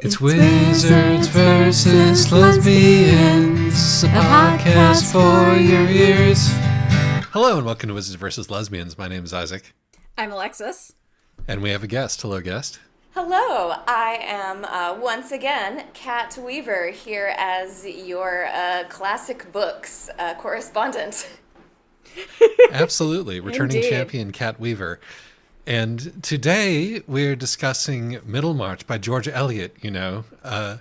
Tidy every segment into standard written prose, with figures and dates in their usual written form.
It's Wizards versus Lesbians, a podcast for your ears. Hello and welcome to Wizards versus Lesbians. My name is Isaac. I'm Alexis. And we have a guest. Hello, guest. Hello, I am once again Kat Weaver here as your classic books correspondent. Absolutely. Returning Indeed. champion Kat Weaver. And today we're discussing Middlemarch by George Eliot, up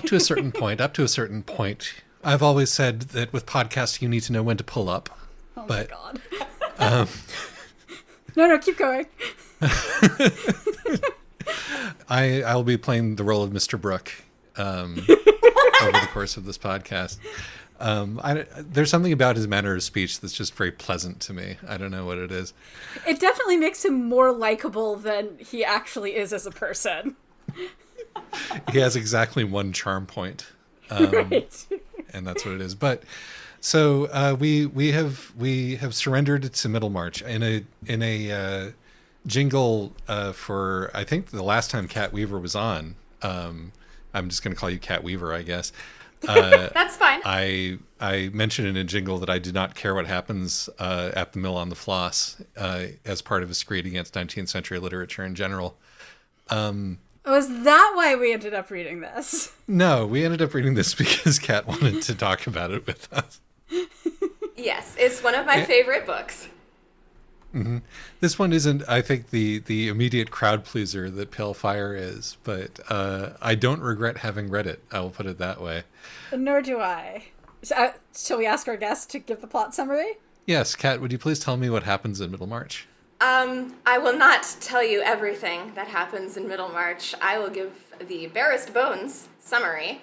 to a certain point. I've always said that with podcasts, you need to know when to pull up. Oh but, my God. No, keep going. I'll be playing the role of Mr. Brooke over the course of this podcast. There's something about his manner of speech that's just very pleasant to me. I don't know what it is. It definitely makes him more likable than he actually is as a person. He has exactly one charm point, Right. and that's what it is. But so we have surrendered to Middlemarch in a jingle for, I think, the last time Kat Weaver was on. I'm just going to call you Kat Weaver, I guess. That's fine. I mentioned in a jingle that I did not care what happens at the Mill on the Floss as part of a screed against 19th century literature in general. Was that why we ended up reading this? No, we ended up reading this because Kat wanted to talk about it with us. Yes, it's one of my favorite books. Mm-hmm. This one isn't, I think, the immediate crowd pleaser that Pale Fire is, but I don't regret having read it. I will put it that way. Nor do I. Shall we ask our guest to give the plot summary? Yes, Kat, would you please tell me what happens in Middlemarch? I will not tell you everything that happens in Middlemarch. I will give the barest bones summary.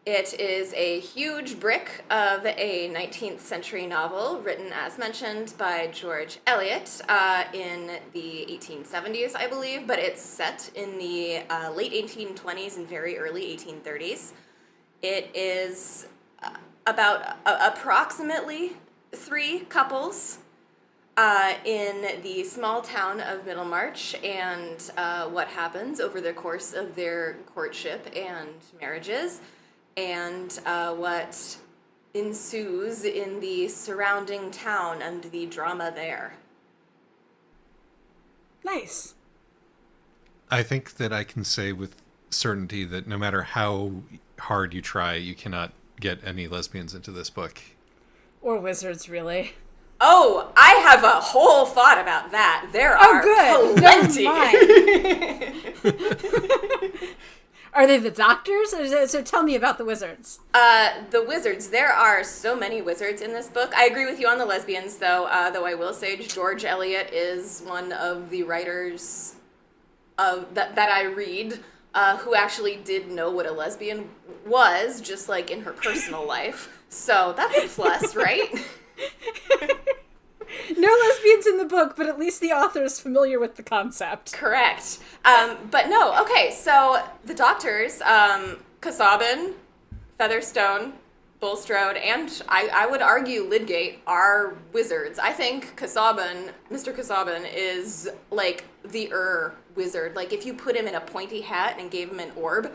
It is a huge brick of a 19th century novel written, as mentioned, by George Eliot in the 1870s, I believe, but it's set in the late 1820s and very early 1830s. It is about approximately 3 couples in the small town of Middlemarch and what happens over the course of their courtship and marriages, and what ensues in the surrounding town and the drama there. Nice. I think that I can say with certainty that no matter how hard you try, you cannot get any lesbians into this book. Or wizards, really. Oh, I have a whole thought about that. There are plenty. Never mind. Are they the doctors? So tell me about the wizards. The wizards. There are so many wizards in this book. I agree with you on the lesbians, though I will say George Eliot is one of the writers that I read who actually did know what a lesbian was, just like in her personal life. So that's a plus, right? No lesbians in the book, but at least the author is familiar with the concept. Correct. But no, okay, so the doctors, Casaubon, Featherstone, Bulstrode, and I would argue Lydgate are wizards. I think Mr. Casaubon is like the wizard. Like if you put him in a pointy hat and gave him an orb,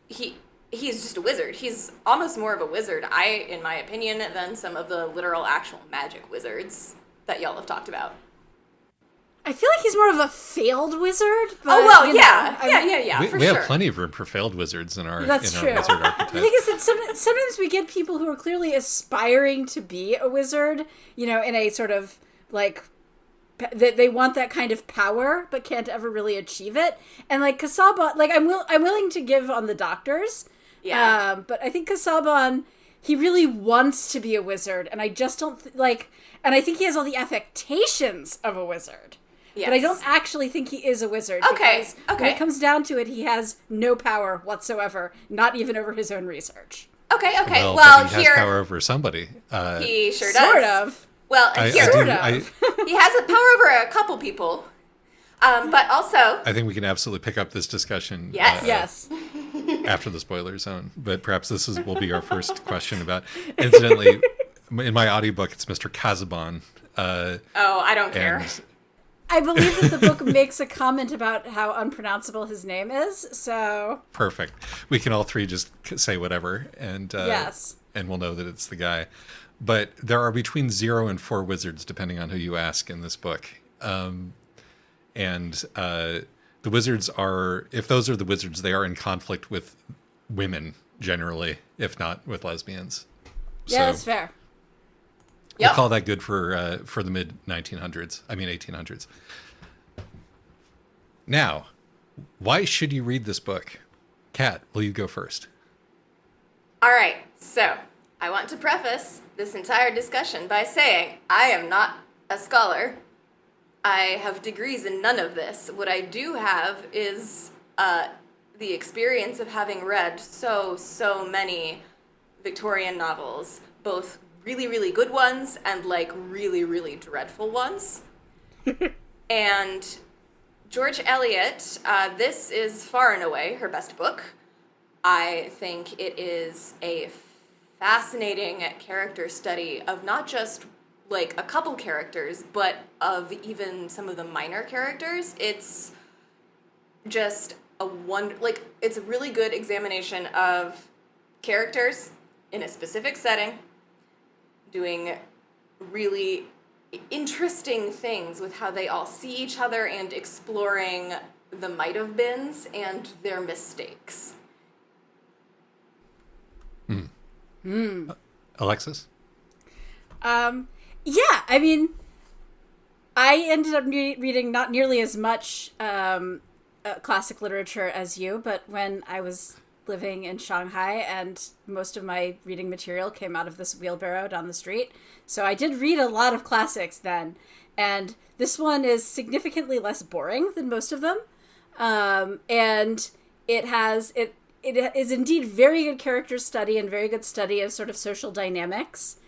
he's just a wizard. He's almost more of a wizard, in my opinion, than some of the literal actual magic wizards that y'all have talked about. I feel like he's more of a failed wizard. But, oh, well, yeah, for sure. We have plenty of room for failed wizards in our That's true. wizard archetype. The thing is that sometimes we get people who are clearly aspiring to be a wizard, in a sort of, like, they want that kind of power, but can't ever really achieve it. And, like, Casaubon, like, I'm willing to give on the doctors. Yeah. But I think Casaubon, he really wants to be a wizard, and I just don't, and I think he has all the affectations of a wizard. Yes. But I don't actually think he is a wizard. Okay. Because when it comes down to it, he has no power whatsoever, not even over his own research. Okay. Well, Well, he has power over somebody. He sure does. Sort of. Well, he has a power over a couple people. But also, I think we can absolutely pick up this discussion. Yes. After the spoiler zone, but perhaps will be our first question about. Incidentally, in my audiobook, it's Mr. Casaubon. I don't care. I believe that the book makes a comment about how unpronounceable his name is, so... Perfect. We can all three just say whatever, and Yes. and we'll know that it's the guy. But there are between 0 and 4 wizards, depending on who you ask in this book. The wizards are, if those are the wizards, they are in conflict with women, generally, if not with lesbians. Yeah, that's fair. We'll call that good for the mid-1800s. Now, why should you read this book? Kat, will you go first? All right, so I want to preface this entire discussion by saying I am not a scholar. I have degrees in none of this. What I do have is the experience of having read so many Victorian novels, both really, really good ones and like really, really dreadful ones. And George Eliot, this is far and away her best book. I think it is a fascinating character study of not just like a couple characters, but of even some of the minor characters. It's just it's a really good examination of characters in a specific setting, doing really interesting things with how they all see each other and exploring the might-have-beens and their mistakes. Alexis? Yeah, I mean, I ended up reading not nearly as much classic literature as you, but when I was living in Shanghai and most of my reading material came out of this wheelbarrow down the street, so I did read a lot of classics then, and this one is significantly less boring than most of them, and it is indeed very good character study and very good study of sort of social dynamics.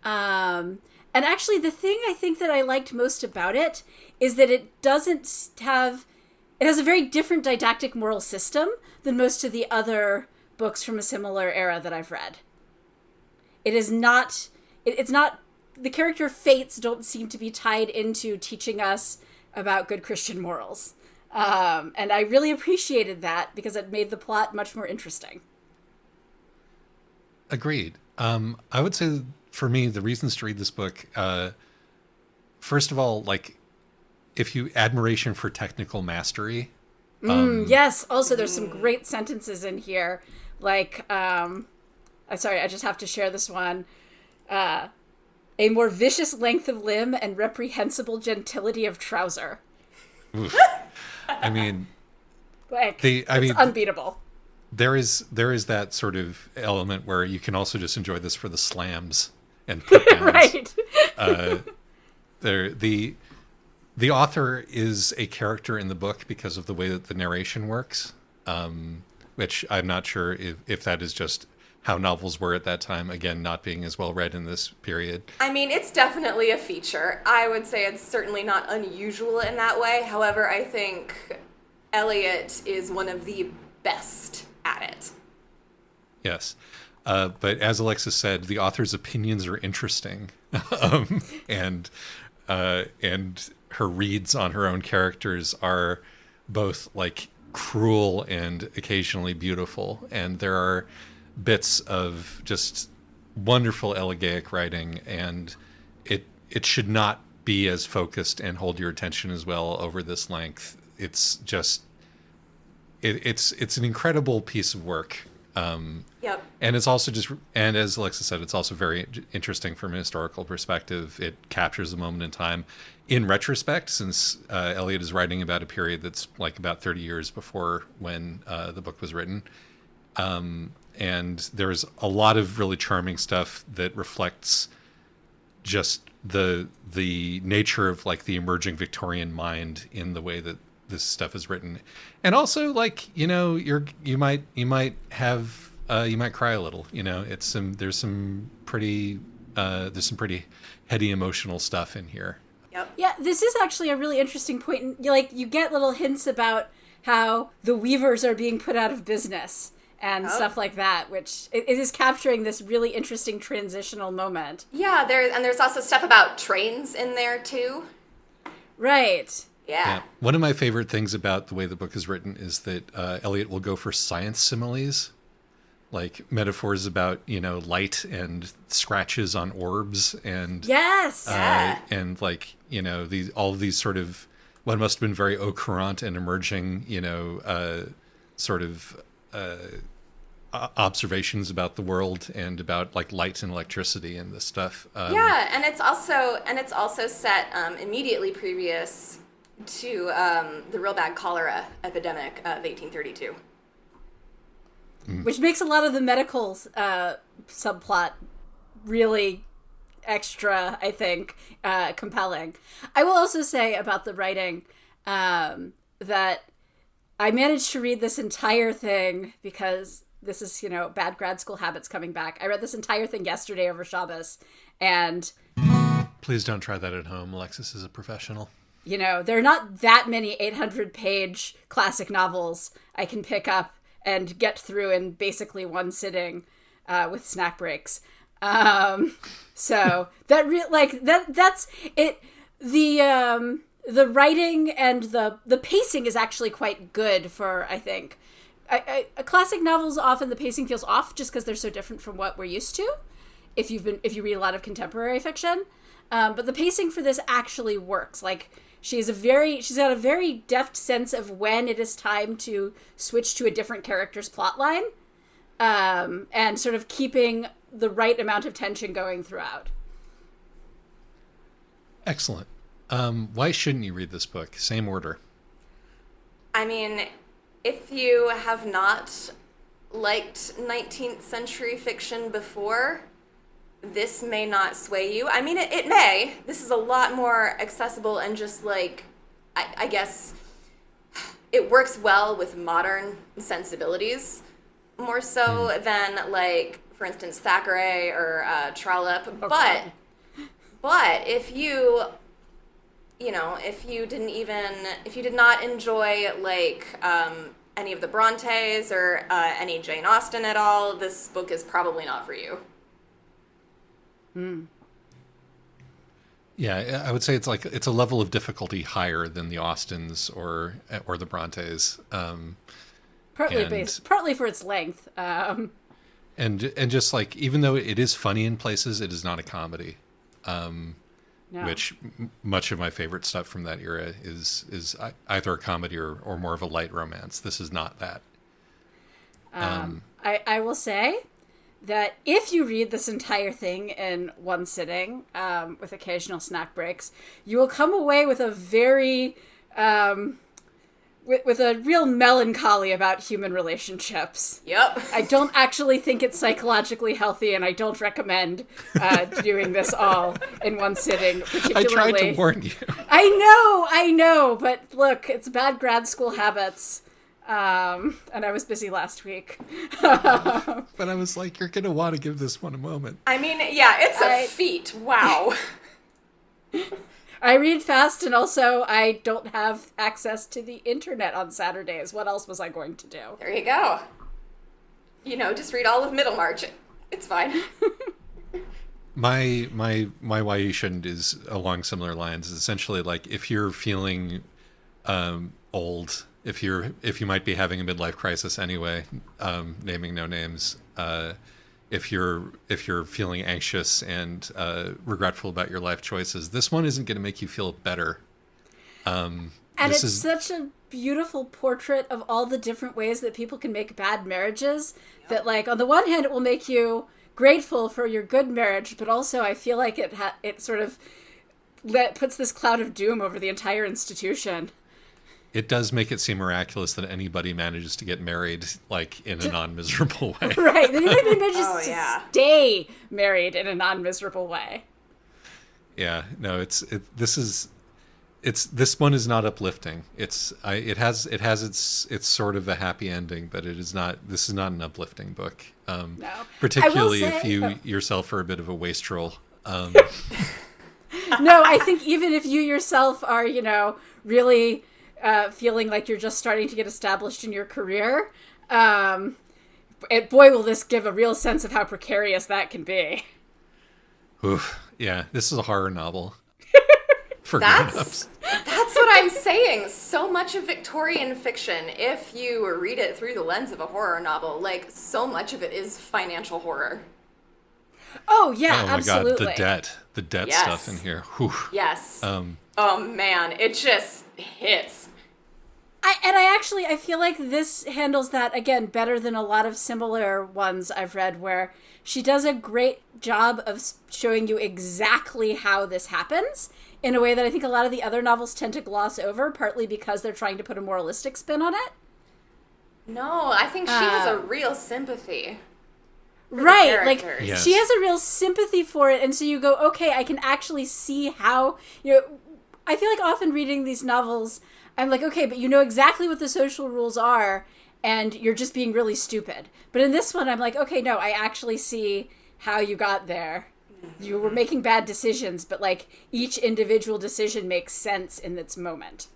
And actually the thing I think that I liked most about it is that it has a very different didactic moral system than most of the other books from a similar era that I've read. It's not, the character fates don't seem to be tied into teaching us about good Christian morals. And I really appreciated that because it made the plot much more interesting. Agreed. I would say for me, the reasons to read this book, first of all, like, if you admiration for technical mastery. Yes. Also, there's some great sentences in here. Like, I'm sorry, I just have to share this one. A more vicious length of limb and reprehensible gentility of trouser. Oof. I mean, it's unbeatable. There is that sort of element where you can also just enjoy this for the slams and put downs. Right. The author is a character in the book because of the way that the narration works, which I'm not sure if that is just how novels were at that time, again, not being as well read in this period. I mean, it's definitely a feature. I would say it's certainly not unusual in that way. However, I think Eliot is one of the best at it. Yes. But as Alexis said, the author's opinions are interesting. And her reads on her own characters are both like cruel and occasionally beautiful. And there are bits of just wonderful elegiac writing, and it should not be as focused and hold your attention as well over this length. It's just it's an incredible piece of work. Yep. And it's also and as Alexa said, it's also very interesting from a historical perspective. It captures a moment in time. In retrospect, since Eliot is writing about a period that's like about 30 years before when the book was written. And there's a lot of really charming stuff that reflects just the nature of like the emerging Victorian mind in the way that this stuff is written. And also, like, you know, you might cry a little, you know. There's some pretty heady emotional stuff in here. Yep. Yeah, this is actually a really interesting point. Like, you get little hints about how the weavers are being put out of business and stuff like that, which it is capturing this really interesting transitional moment. Yeah, there's also stuff about trains in there too. Right. Yeah. One of my favorite things about the way the book is written is that Eliot will go for science similes, like metaphors about, light and scratches on orbs and Yes. and like, all of these sort of what must have been very au courant and emerging, sort of observations about the world and about like light and electricity and this stuff. And it's also set immediately previous to the real bad cholera epidemic of 1832. Which makes a lot of the medical subplot really extra, I think, compelling. I will also say about the writing that I managed to read this entire thing because this is, bad grad school habits coming back. I read this entire thing yesterday over Shabbos, and... Please don't try that at home. Alexis is a professional. There are not that many 800-page classic novels I can pick up and get through in basically one sitting with snack breaks. So that's it. The writing and the pacing is actually quite good for, I think. Classic novels, often the pacing feels off just because they're so different from what we're used to if you read a lot of contemporary fiction. But the pacing for this actually works. Like, she's got a very deft sense of when it is time to switch to a different character's plotline, and sort of keeping the right amount of tension going throughout. Excellent. Why shouldn't you read this book? Same order. I mean, if you have not liked 19th century fiction before, this may not sway you. I mean, it may. This is a lot more accessible and just like, I guess, it works well with modern sensibilities more so than, like, for instance, Thackeray or Trollope. Okay. But if you if you did not enjoy, like, any of the Brontes or any Jane Austen at all, this book is probably not for you. Yeah, I would say it's a level of difficulty higher than the Austens or the Brontes. Partly for its length. And just like, even though it is funny in places, it is not a comedy. No. Which much of my favorite stuff from that era is either a comedy or more of a light romance. This is not that. I will say that if you read this entire thing in one sitting, with occasional snack breaks, you will come away with a very, with a real melancholy about human relationships. Yep. I don't actually think it's psychologically healthy, and I don't recommend doing this all in one sitting, particularly. I tried to warn you. I know, but look, it's bad grad school habits. And I was busy last week. But I was like, you're going to want to give this one a moment. I mean, yeah, it's a feat. Wow. I read fast, and also I don't have access to the internet on Saturdays. What else was I going to do? There you go. Just read all of Middlemarch. It's fine. My why you shouldn't is along similar lines. It's essentially like, if you're feeling old, if you might be having a midlife crisis anyway, naming no names, if you're feeling anxious and regretful about your life choices, this one isn't going to make you feel better. And it's such a beautiful portrait of all the different ways that people can make bad marriages. Yep. That, like, on the one hand, it will make you grateful for your good marriage, but also I feel like it sort of puts this cloud of doom over the entire institution. It does make it seem miraculous that anybody manages to get married, like, in a non-miserable way. Right. That anybody manages to stay married in a non-miserable way. Yeah. No, this one is not uplifting. It has its sort of a happy ending, but this is not an uplifting book. No. Particularly if you yourself are a bit of a wastrel. No, I think even if you yourself are, really feeling like you're just starting to get established in your career, boy, will this give a real sense of how precarious that can be. Oof. Yeah, this is a horror novel. For that's I'm saying. So much of Victorian fiction, if you read it through the lens of a horror novel, like, so much of it is financial horror. Oh, yeah, Oh my absolutely. God, the debt Yes. stuff in here. Whew. Yes. Oh man, it just hits. I feel like this handles that, again, better than a lot of similar ones I've read, where she does a great job of showing you exactly how this happens in a way that I think a lot of the other novels tend to gloss over, partly because they're trying to put a moralistic spin on it. No, I think she has a real sympathy. Right, like, Yes. she has a real sympathy for it, and so you go, okay, I can actually see how, I feel like often reading these novels, I'm like, okay, but you know exactly what the social rules are, and you're just being really stupid. But in this one, I'm like, okay, no, I actually see how you got there. You were making bad decisions, but, like, each individual decision makes sense in its moment.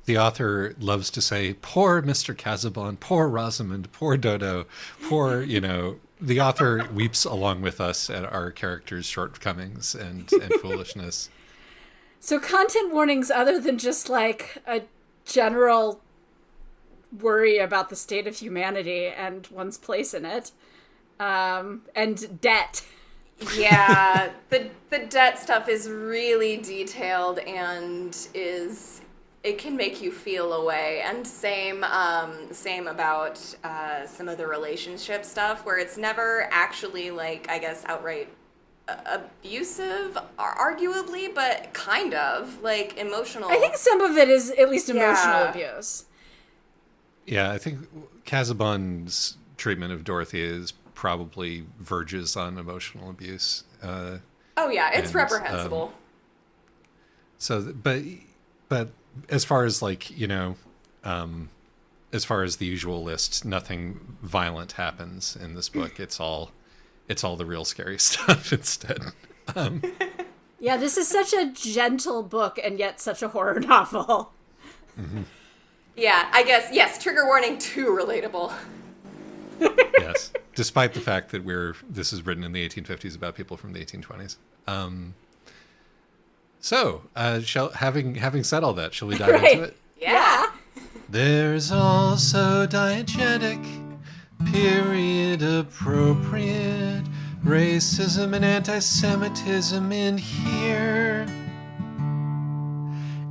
The author loves to say, poor Mr. Casaubon, poor Rosamond, poor Dodo, poor, the author weeps along with us at our characters' shortcomings and foolishness. So content warnings, other than just, like, a general worry about the state of humanity and one's place in it, and debt. Yeah, the debt stuff is really detailed and it can make you feel a way. And same about some of the relationship stuff, where it's never actually, like, I guess, outright abusive, arguably, but kind of, like, emotional. I think some of it is at least emotional Yeah. abuse. Yeah, I think Casaubon's treatment of Dorothea is probably verges on emotional abuse. Oh yeah, it's and, reprehensible. But as far as, like, as far as the usual list, nothing violent happens in this book. It's all the real scary stuff instead. Yeah, this is such a gentle book and yet such a horror novel. Mm-hmm. Yeah, I guess, yes, trigger warning, too relatable. Yes, despite the fact that this is written in the 1850s about people from the 1820s. Having said all that, shall we dive into it? Yeah. There's also diegetic, period appropriate, racism and anti-Semitism in here,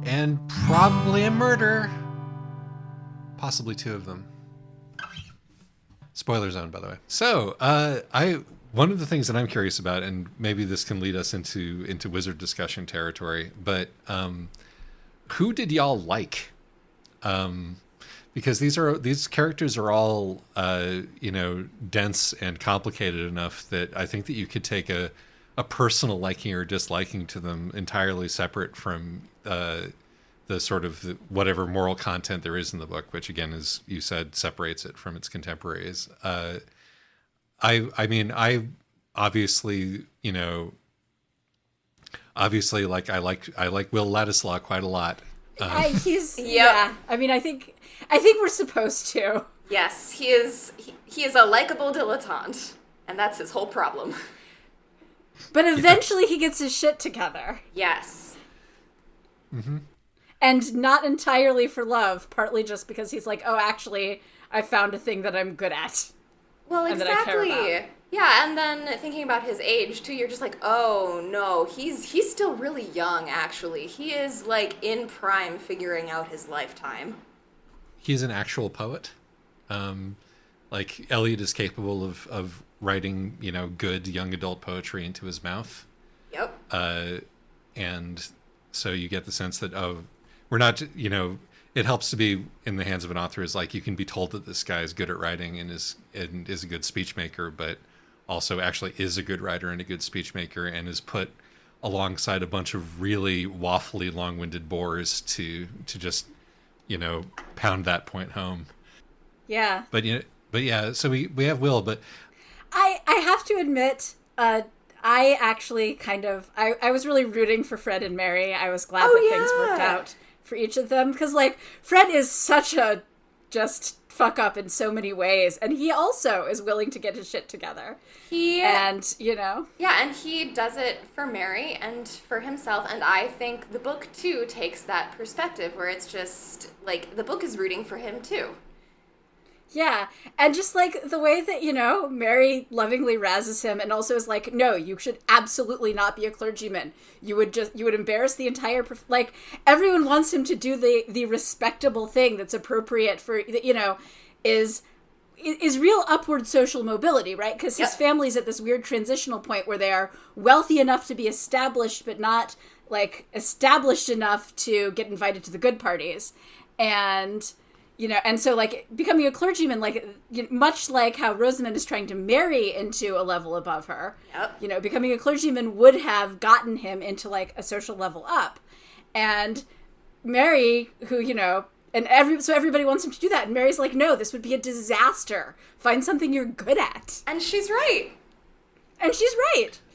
and probably a murder, possibly two of them. Spoiler zone, by the way. So, one of the things that I'm curious about, and maybe this can lead us into wizard discussion territory, but who did y'all like? Because these characters are all dense and complicated enough that I think that you could take a personal liking or disliking to them entirely separate from the sort of whatever moral content there is in the book, which again, as you said, separates it from its contemporaries. I mean, I obviously, like I like Will Ladislaw quite a lot. Yeah. I mean, I think we're supposed to. Yes, he is a likable dilettante, and that's his whole problem. But eventually he gets his shit together. Yes. Mm-hmm. And not entirely for love, partly just because he's like, oh, actually, I found a thing that I'm good at. Well, and that I care exactly. about. Yeah, and then thinking about his age too, you're just like, oh no, he's still really young. Actually, he is like in prime, figuring out his lifetime. He's an actual poet. Like Eliot is capable of writing, good young adult poetry into his mouth. Yep. And so you get the sense that, we're not, it helps to be in the hands of an author is like, you can be told that this guy is good at writing and is a good speech maker, but also actually is a good writer and a good speech maker and is put alongside a bunch of really waffly, long-winded bores to just, pound that point home. Yeah. But yeah, so we have Will, but I have to admit, I actually I was really rooting for Fred and Mary. I was glad that things worked out for each of them. Because, like, Fred is such a just fuck up in so many ways, and he also is willing to get his shit together. And yeah, and he does it for Mary and for himself, and I think the book too takes that perspective where it's just like the book is rooting for him too. Yeah, and just like the way that, Mary lovingly razzes him and also is like, no, you should absolutely not be a clergyman. You would embarrass the entire, everyone wants him to do the respectable thing that's appropriate for, is real upward social mobility, right? Because his family's at this weird transitional point where they are wealthy enough to be established, but not, established enough to get invited to the good parties. And... and so, becoming a clergyman, much like how Rosamund is trying to marry into a level above her, becoming a clergyman would have gotten him into, a social level up. And Mary, who, so everybody wants him to do that. And Mary's like, no, this would be a disaster. Find something you're good at. And she's right.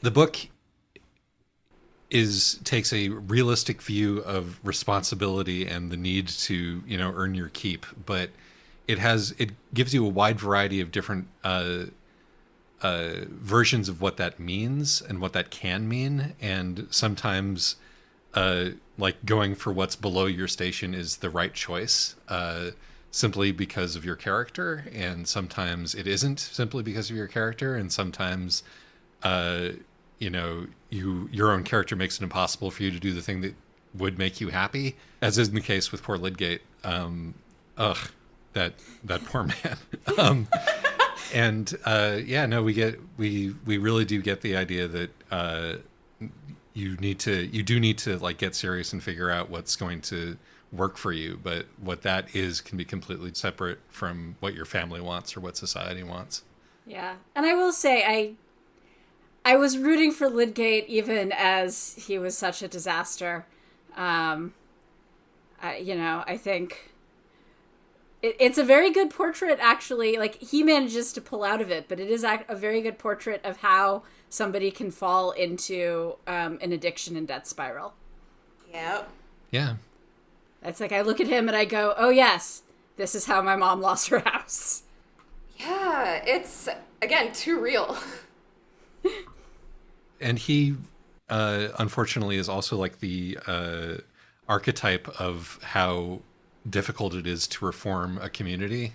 The book takes a realistic view of responsibility and the need to earn your keep, but it gives you a wide variety of different versions of what that means and what that can mean, and sometimes going for what's below your station is the right choice simply because of your character, and sometimes it isn't simply because of your character, and sometimes your own character makes it impossible for you to do the thing that would make you happy, as is the case with poor Lydgate. That poor man. We really do get the idea that you do need to get serious and figure out what's going to work for you, but what that is can be completely separate from what your family wants or what society wants. Yeah, and I will say I was rooting for Lydgate even as he was such a disaster. I think it's a very good portrait, actually. He manages to pull out of it, but it is a very good portrait of how somebody can fall into an addiction and death spiral. Yep. Yeah. It's I look at him and I go, oh yes, this is how my mom lost her house. Yeah, it's, again, too real. And he, unfortunately, is also the archetype of how difficult it is to reform a community.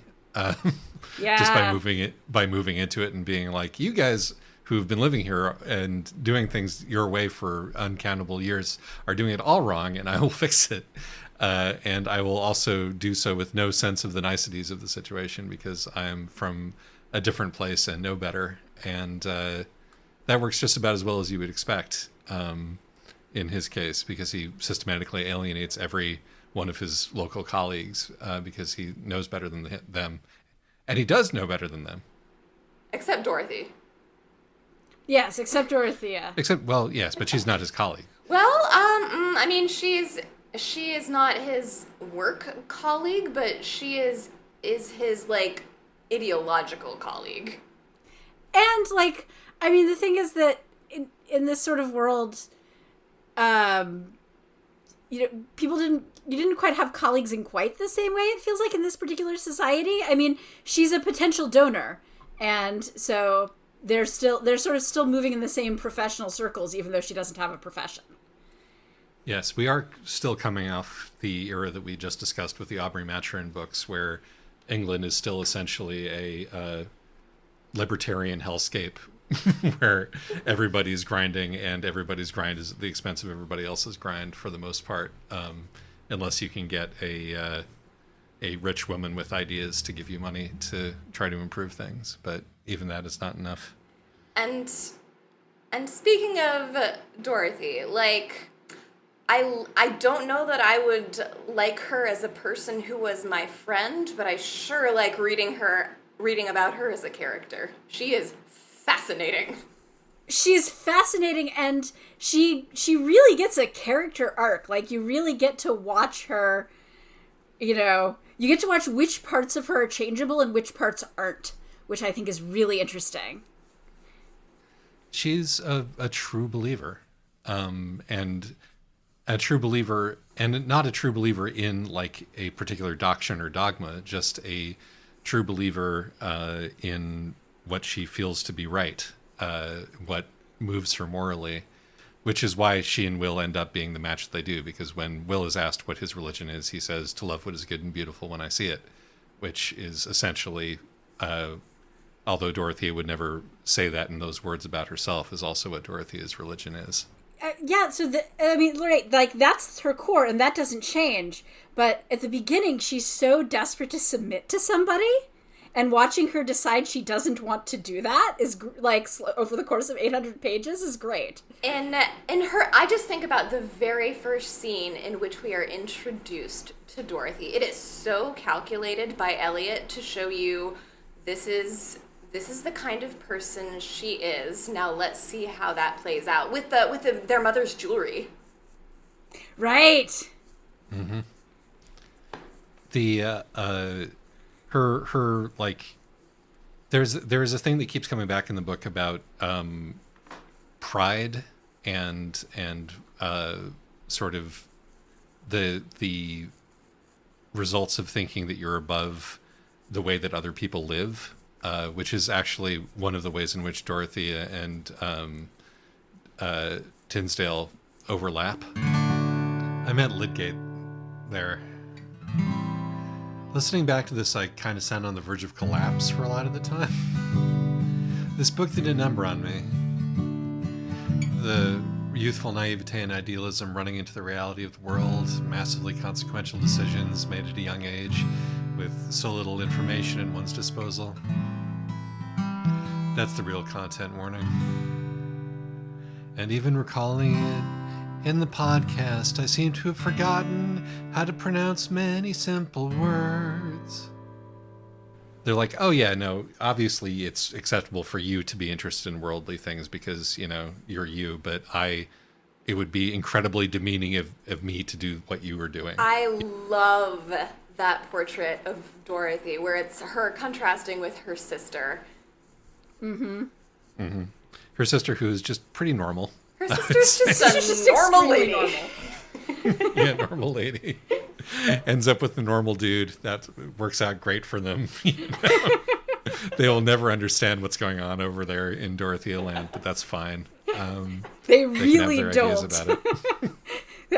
Just by moving into it and being like, you guys who've been living here and doing things your way for uncountable years are doing it all wrong, and I will fix it. And I will also do so with no sense of the niceties of the situation because I am from a different place and know better. And that works just about as well as you would expect in his case, because he systematically alienates every one of his local colleagues because he knows better than them. And he does know better than them. Except Dorothy. Yes, except Dorothea. Yes, but she's not his colleague. She is not his work colleague, but she is his, ideological colleague. And, the thing is that in this sort of world, people didn't quite have colleagues in quite the same way, it feels like, in this particular society. She's a potential donor, and so they're sort of still moving in the same professional circles, even though she doesn't have a profession. Yes, we are still coming off the era that we just discussed with the Aubrey Maturin books, where England is still essentially a libertarian hellscape where everybody's grinding and everybody's grind is at the expense of everybody else's grind for the most part, unless you can get a rich woman with ideas to give you money to try to improve things. But even that is not enough. And speaking of Dorothy, I don't know that I would like her as a person who was my friend, but I sure like reading about her as a character. She is fascinating. She's fascinating, and she really gets a character arc. You really get to watch her, you get to watch which parts of her are changeable and which parts aren't, which I think is really interesting. She's a true believer, and a true believer, and not a true believer in a particular doctrine or dogma, just a true believer in what she feels to be right, what moves her morally, which is why she and Will end up being the match that they do. Because when Will is asked what his religion is, he says, "To love what is good and beautiful when I see it," which is essentially, although Dorothea would never say that in those words about herself, is also what Dorothea's religion is. Yeah, so right, like that's her core, and that doesn't change. But at the beginning, she's so desperate to submit to somebody, and watching her decide she doesn't want to do that is like over the course of 800 pages is great. And in her, I just think about the very first scene in which we are introduced to Dorothy. It is so calculated by Eliot to show you this is the kind of person she is. Now let's see how that plays out with their mother's jewelry. Right. Mm-hmm. The her like there's a thing that keeps coming back in the book about pride and sort of the results of thinking that you're above the way that other people live. Which is actually one of the ways in which Dorothea and Tinsdale overlap. I meant Lydgate there. Listening back to this, I kind of sound on the verge of collapse for a lot of the time. This book did a number on me. The youthful naivete and idealism running into the reality of the world, massively consequential decisions made at a young age with so little information at one's disposal. That's the real content warning. And even recalling it in the podcast, I seem to have forgotten how to pronounce many simple words. They're like, oh yeah, no, obviously it's acceptable for you to be interested in worldly things because, you know, you're you, but it would be incredibly demeaning of me to do what you were doing. I love that portrait of Dorothy where it's her contrasting with her sister. Mm-hmm. Mm-hmm. Her sister, who is just pretty normal. Her sister's just a normal lady. Normal. Yeah, normal lady. Ends up with the normal dude. That works out great for them. You know? They will never understand what's going on over there in Dorothea Land, but that's fine. They really can have their don't. ideas about it.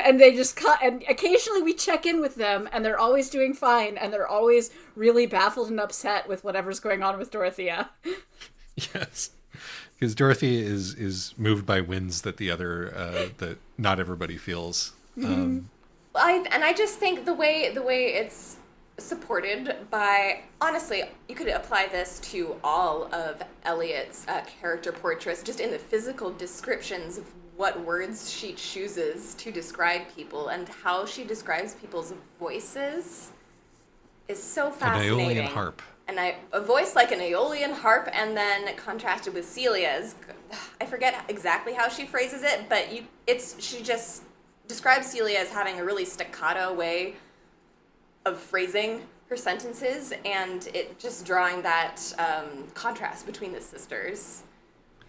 And they just cut, and occasionally we check in with them, and they're always doing fine, and they're always really baffled and upset with whatever's going on with Dorothea. Yes, because Dorothy is moved by winds that that not everybody feels. I just think the way it's supported by, honestly, you could apply this to all of Eliot's character portraits, just in the physical descriptions of what words she chooses to describe people and how she describes people's voices is so fascinating. An Aeolian harp. And a voice like an Aeolian harp, and then contrasted with Celia's. I forget exactly how she phrases it, but she just describes Celia as having a really staccato way of phrasing her sentences, and it just drawing that contrast between the sisters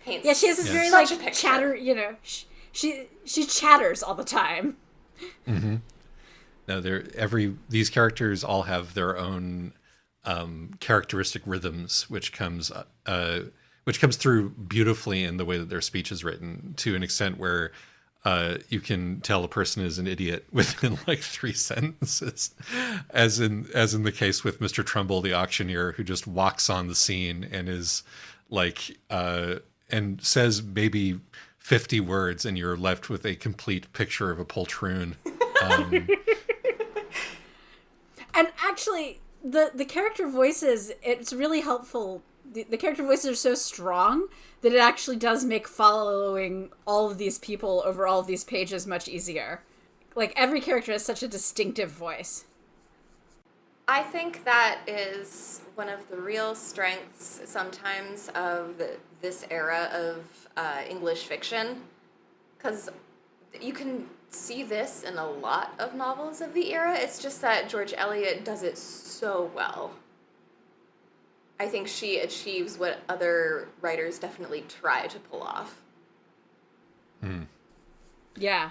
paints. Yeah, she has this very like chatter. You know, she chatters all the time. Mm-hmm. No, these characters all have their own characteristic rhythms, which comes through beautifully in the way that their speech is written, to an extent where you can tell a person is an idiot within like 3 sentences, as in the case with Mr. Trumbull, the auctioneer, who just walks on the scene and is like and says maybe 50 words, and you're left with a complete picture of a poltroon. And actually, the character voices, it's really helpful. The character voices are so strong that it actually does make following all of these people over all of these pages much easier. Like, every character has such a distinctive voice. I think that is one of the real strengths sometimes of this era of English fiction, because you can see this in a lot of novels of the era. It's just that George Eliot does it so well. I think she achieves what other writers definitely try to pull off. Yeah.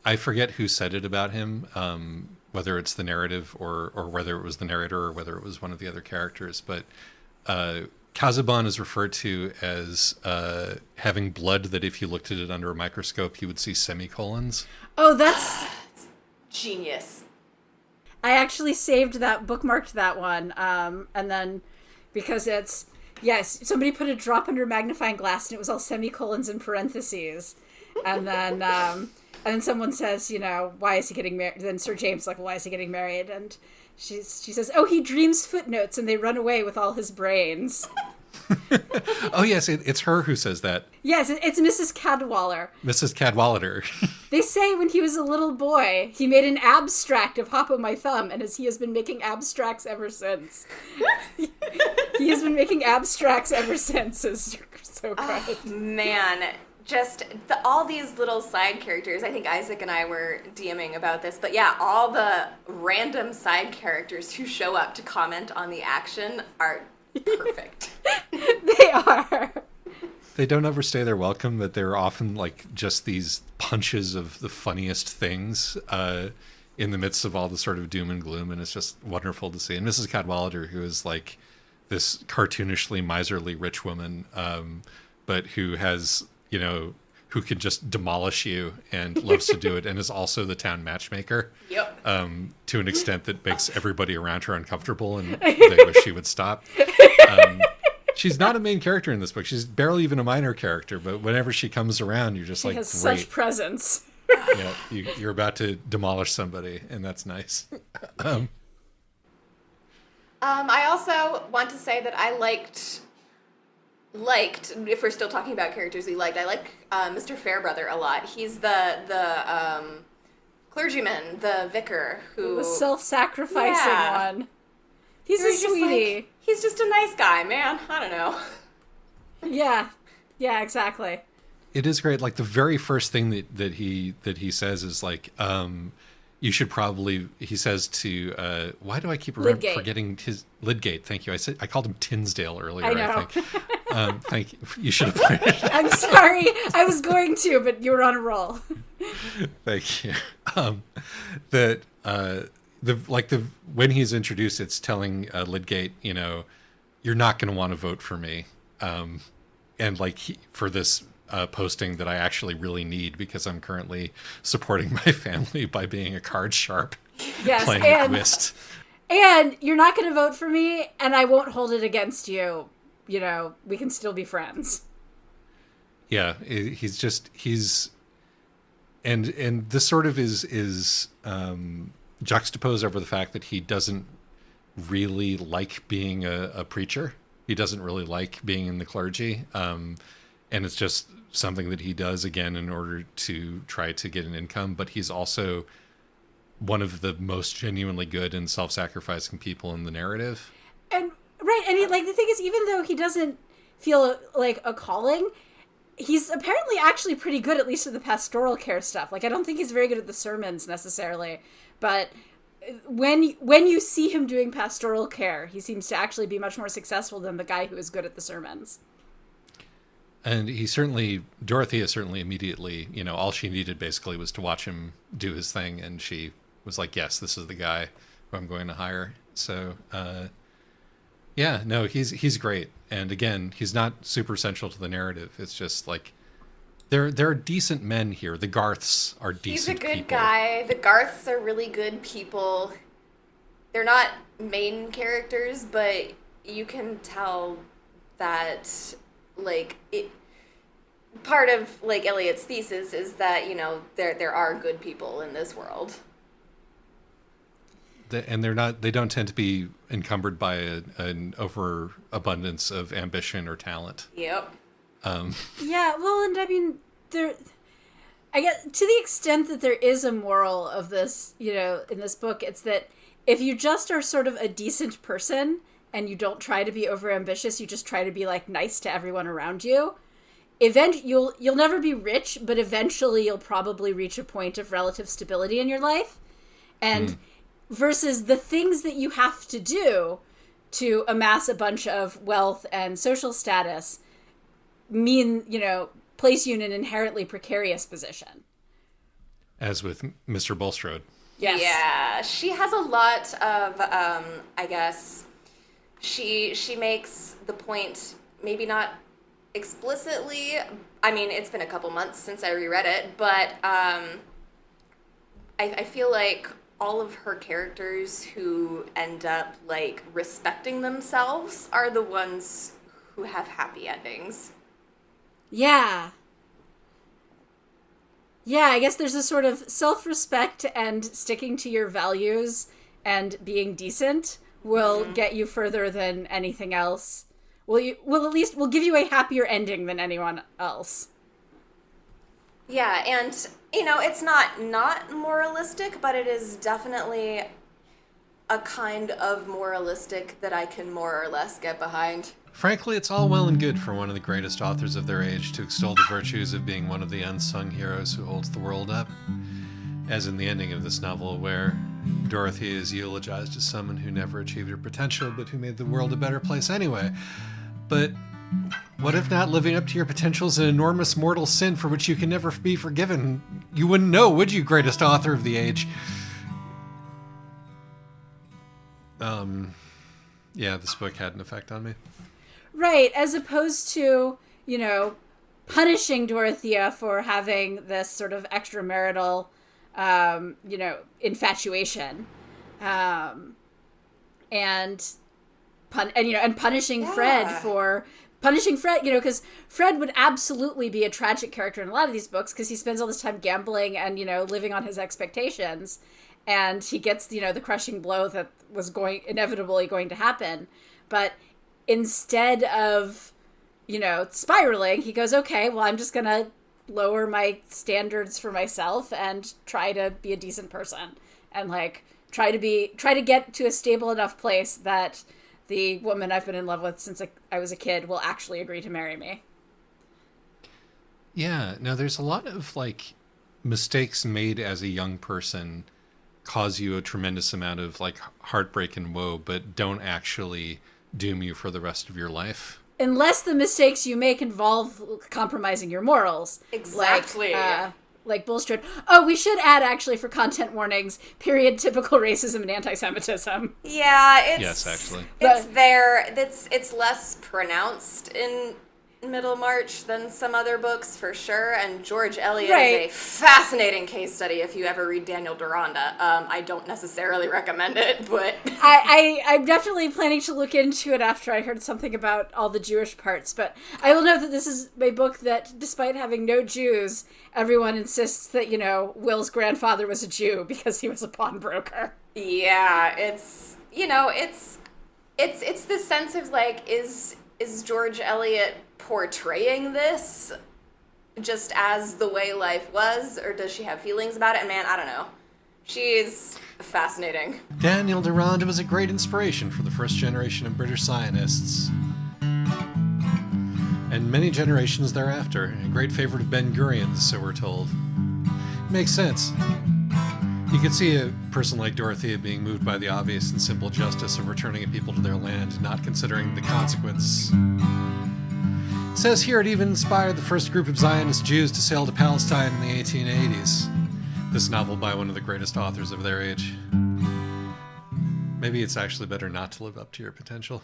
I forget who said it about him, whether it's the narrative or whether it was the narrator or whether it was one of the other characters. But Casaubon is referred to as having blood that if you looked at it under a microscope, you would see semicolons. Oh, that's genius. I actually saved that, bookmarked that one, and then because it's somebody put a drop under a magnifying glass and it was all semicolons and parentheses, and then someone says, why is he getting married? Then Sir James is like, why is he getting married? And she says, oh, he dreams footnotes and they run away with all his brains. Oh, yes, it's her who says that. Yes, it's Mrs. Cadwallader. Mrs. Cadwallader. They say when he was a little boy, he made an abstract of Hop o' My Thumb, and he has been making abstracts ever since. He has been making abstracts ever since. It's so good. Oh, man. Just all these little side characters. I think Isaac and I were DMing about this, but yeah, all the random side characters who show up to comment on the action are perfect. They are. They don't overstay their welcome, that they're often like just these punches of the funniest things in the midst of all the sort of doom and gloom, and it's just wonderful to see. And Mrs. Cadwallader, who is like this cartoonishly miserly rich woman, but who has, who can just demolish you and loves to do it, and is also the town matchmaker. Yep. To an extent that makes everybody around her uncomfortable, and they wish she would stop. She's not a main character in this book. She's barely even a minor character, but whenever she comes around, you're just she like, has great. Such presence. Yeah, you're about to demolish somebody, and that's nice. I also want to say that I liked, if we're still talking about characters I like Mr. Fairbrother a lot. He's the clergyman, the vicar, who... The self-sacrificing one. He's a sweetie. He's just a nice guy, man. I don't know. Yeah, exactly. It is great. Like the very first thing that he says is like, you should probably, he says to, why do I keep forgetting his Lydgate? Thank you. I called him Tinsdale earlier, I think. Thank you. You should have pointed. I'm sorry. I was going to, but you were on a roll. Thank you. When he's introduced, it's telling Lydgate, you're not going to want to vote for me, and for this posting that I actually really need because I'm currently supporting my family by being a card sharp, playing at whist. And you're not going to vote for me, and I won't hold it against you. We can still be friends. Yeah, and this sort of is juxtaposed over the fact that he doesn't really like being a preacher. He doesn't really like being in the clergy. And it's just something that he does, again, in order to try to get an income. But he's also one of the most genuinely good and self-sacrificing people in the narrative. And the thing is, even though he doesn't feel like a calling, he's apparently actually pretty good, at least with the pastoral care stuff. I don't think he's very good at the sermons necessarily, but when you see him doing pastoral care, he seems to actually be much more successful than the guy who is good at the sermons. And Dorothea certainly immediately, all she needed basically was to watch him do his thing, and she was like, yes, this is the guy who I'm going to hire. So, he's great. And again, he's not super central to the narrative. It's just like, there are decent men here. The Garths are decent people. He's a good guy. The Garths are really good people. They're not main characters, but you can tell that, part of, Eliot's thesis is that, there are good people in this world. And they don't tend to be encumbered by an overabundance of ambition or talent. Yep. Yeah, well, and I mean, I guess to the extent that there is a moral of this, in this book, it's that if you just are sort of a decent person and you don't try to be overambitious, you just try to be nice to everyone around you, you'll never be rich, but eventually you'll probably reach a point of relative stability in your life. And versus the things that you have to do to amass a bunch of wealth and social status place you in an inherently precarious position. As with Mr. Bulstrode. Yes. Yeah, she has a lot of, I guess, she makes the point, maybe not explicitly. I mean, it's been a couple months since I reread it, but I feel like all of her characters who end up, like, respecting themselves are the ones who have happy endings. Yeah. Yeah, I guess there's a sort of self-respect, and sticking to your values and being decent will get you further than anything else. Will at least will give you a happier ending than anyone else. Yeah, and, you know, it's not moralistic, but it is definitely a kind of moralistic that I can more or less get behind. Frankly, it's all well and good for one of the greatest authors of their age to extol the virtues of being one of the unsung heroes who holds the world up. As in the ending of this novel, where Dorothy is eulogized as someone who never achieved her potential, but who made the world a better place anyway. But what if not living up to your potential is an enormous mortal sin for which you can never be forgiven? You wouldn't know, would you, greatest author of the age? Yeah, this book had an effect on me. Right, as opposed to, you know, punishing Dorothea for having this sort of extramarital, you know, infatuation, and punishing Fred for punishing Fred, you know, because Fred would absolutely be a tragic character in a lot of these books because he spends all this time gambling and, you know, living on his expectations, and he gets, you know, the crushing blow that was inevitably going to happen, but instead of, you know, spiraling, he goes, okay, well, I'm just gonna lower my standards for myself and try to be a decent person, and, like, try to get to a stable enough place that the woman I've been in love with since I was a kid will actually agree to marry me. Yeah, now there's a lot of, like, mistakes made as a young person cause you a tremendous amount of, like, heartbreak and woe, but don't actually doom you for the rest of your life. Unless the mistakes you make involve compromising your morals. Exactly. Like Bulstrode. Oh, we should add, actually, for content warnings, period typical racism and anti-Semitism. Yeah, it's... Yes, actually. It's there. It's less pronounced in Middlemarch than some other books, for sure, and George Eliot is a fascinating case study if you ever read Daniel Deronda. I don't necessarily recommend it, but... I'm definitely planning to look into it after I heard something about all the Jewish parts, but I will note that this is a book that, despite having no Jews, everyone insists that, you know, Will's grandfather was a Jew because he was a pawnbroker. Yeah, it's, you know, it's this sense of, like, is George Eliot portraying this just as the way life was, or does she have feelings about it? And man, I don't know. She's fascinating. Daniel Deronda was a great inspiration for the first generation of British Zionists, and many generations thereafter. A great favorite of Ben-Gurion's, so we're told. Makes sense. You could see a person like Dorothea being moved by the obvious and simple justice of returning a people to their land, not considering the consequence. It says here it even inspired the first group of Zionist Jews to sail to Palestine in the 1880s. This novel by one of the greatest authors of their age. Maybe it's actually better not to live up to your potential.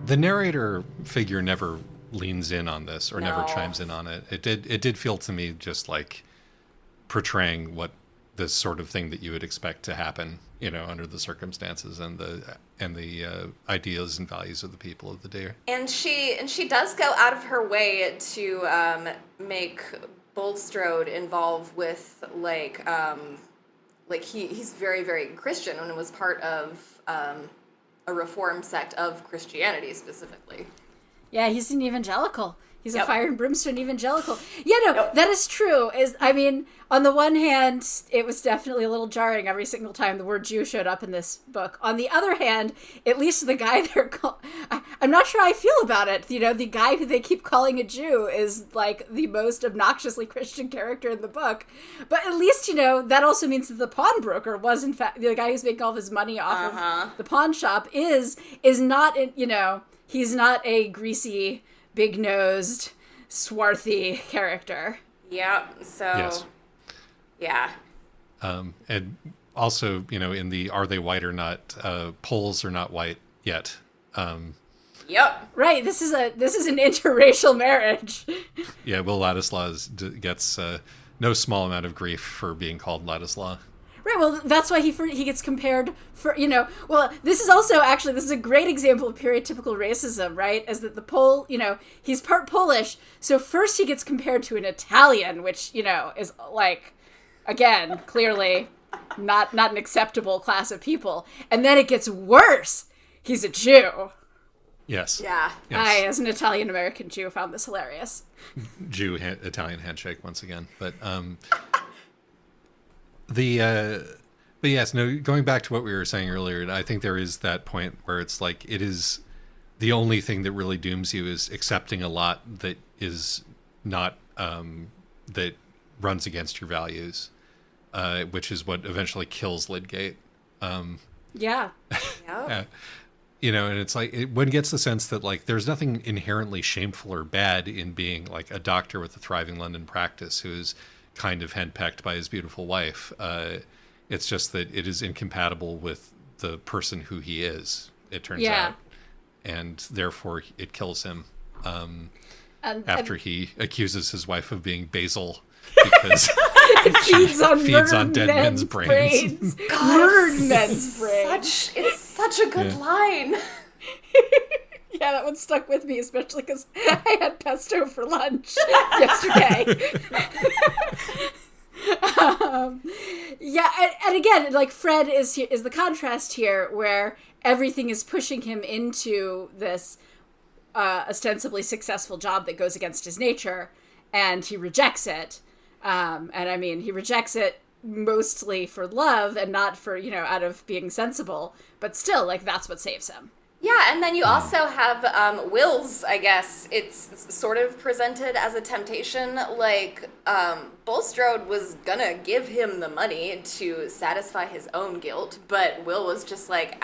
The narrator figure never leans in on this, or never chimes in on it. It did feel to me just like portraying what this sort of thing that you would expect to happen, you know, under the circumstances and the ideas and values of the people of the day. And she does go out of her way to make Bulstrode involved with like he's very, very Christian and was part of a reform sect of Christianity specifically. Yeah, he's an evangelical. He's a fire and brimstone evangelical. Yeah, no, that is true. I mean, on the one hand, it was definitely a little jarring every single time the word Jew showed up in this book. On the other hand, at least the guy I'm not sure how I feel about it. You know, the guy who they keep calling a Jew is like the most obnoxiously Christian character in the book. But at least, you know, that also means that the pawnbroker was, in fact, the guy who's making all of his money off of the pawn shop is not, you know, he's not a greasy, big-nosed, swarthy character. Yep. So, yes. Yeah. And also, in the "Are they white or not?" Poles are not white yet. Yep. Right. This is an interracial marriage. Yeah, Will Ladislaw gets no small amount of grief for being called Ladislaw. Right, well, that's why he gets compared well, this is a great example of stereotypical racism, right? As that the Pole, he's part Polish, so first he gets compared to an Italian, which, is like, again, clearly not an acceptable class of people. And then it gets worse. He's a Jew. Yes. Yeah. Yes. I, as an Italian-American Jew, found this hilarious. Italian handshake once again. But but yes, no, going back to what we were saying earlier, I think there is that point where it's like, it is the only thing that really dooms you is accepting a lot that is not, that runs against your values, which is what eventually kills Lydgate. Yeah. Yep. And it's like, one gets the sense that, like, there's nothing inherently shameful or bad in being like a doctor with a thriving London practice who is kind of henpecked by his beautiful wife. It's just that it is incompatible with the person who he is, it turns out. And therefore it kills him after he accuses his wife of being basil because feeds on dead men's brains. Murdered men's brains. It's such a good line. Yeah, that one stuck with me, especially because I had pesto for lunch yesterday. And again, like, Fred is the contrast here, where everything is pushing him into this ostensibly successful job that goes against his nature, and he rejects it. And I mean, he rejects it mostly for love and not for, out of being sensible, but still, like, that's what saves him. Yeah, and then you also have Will's, I guess, it's sort of presented as a temptation. Like, Bulstrode was gonna give him the money to satisfy his own guilt, but Will was just like,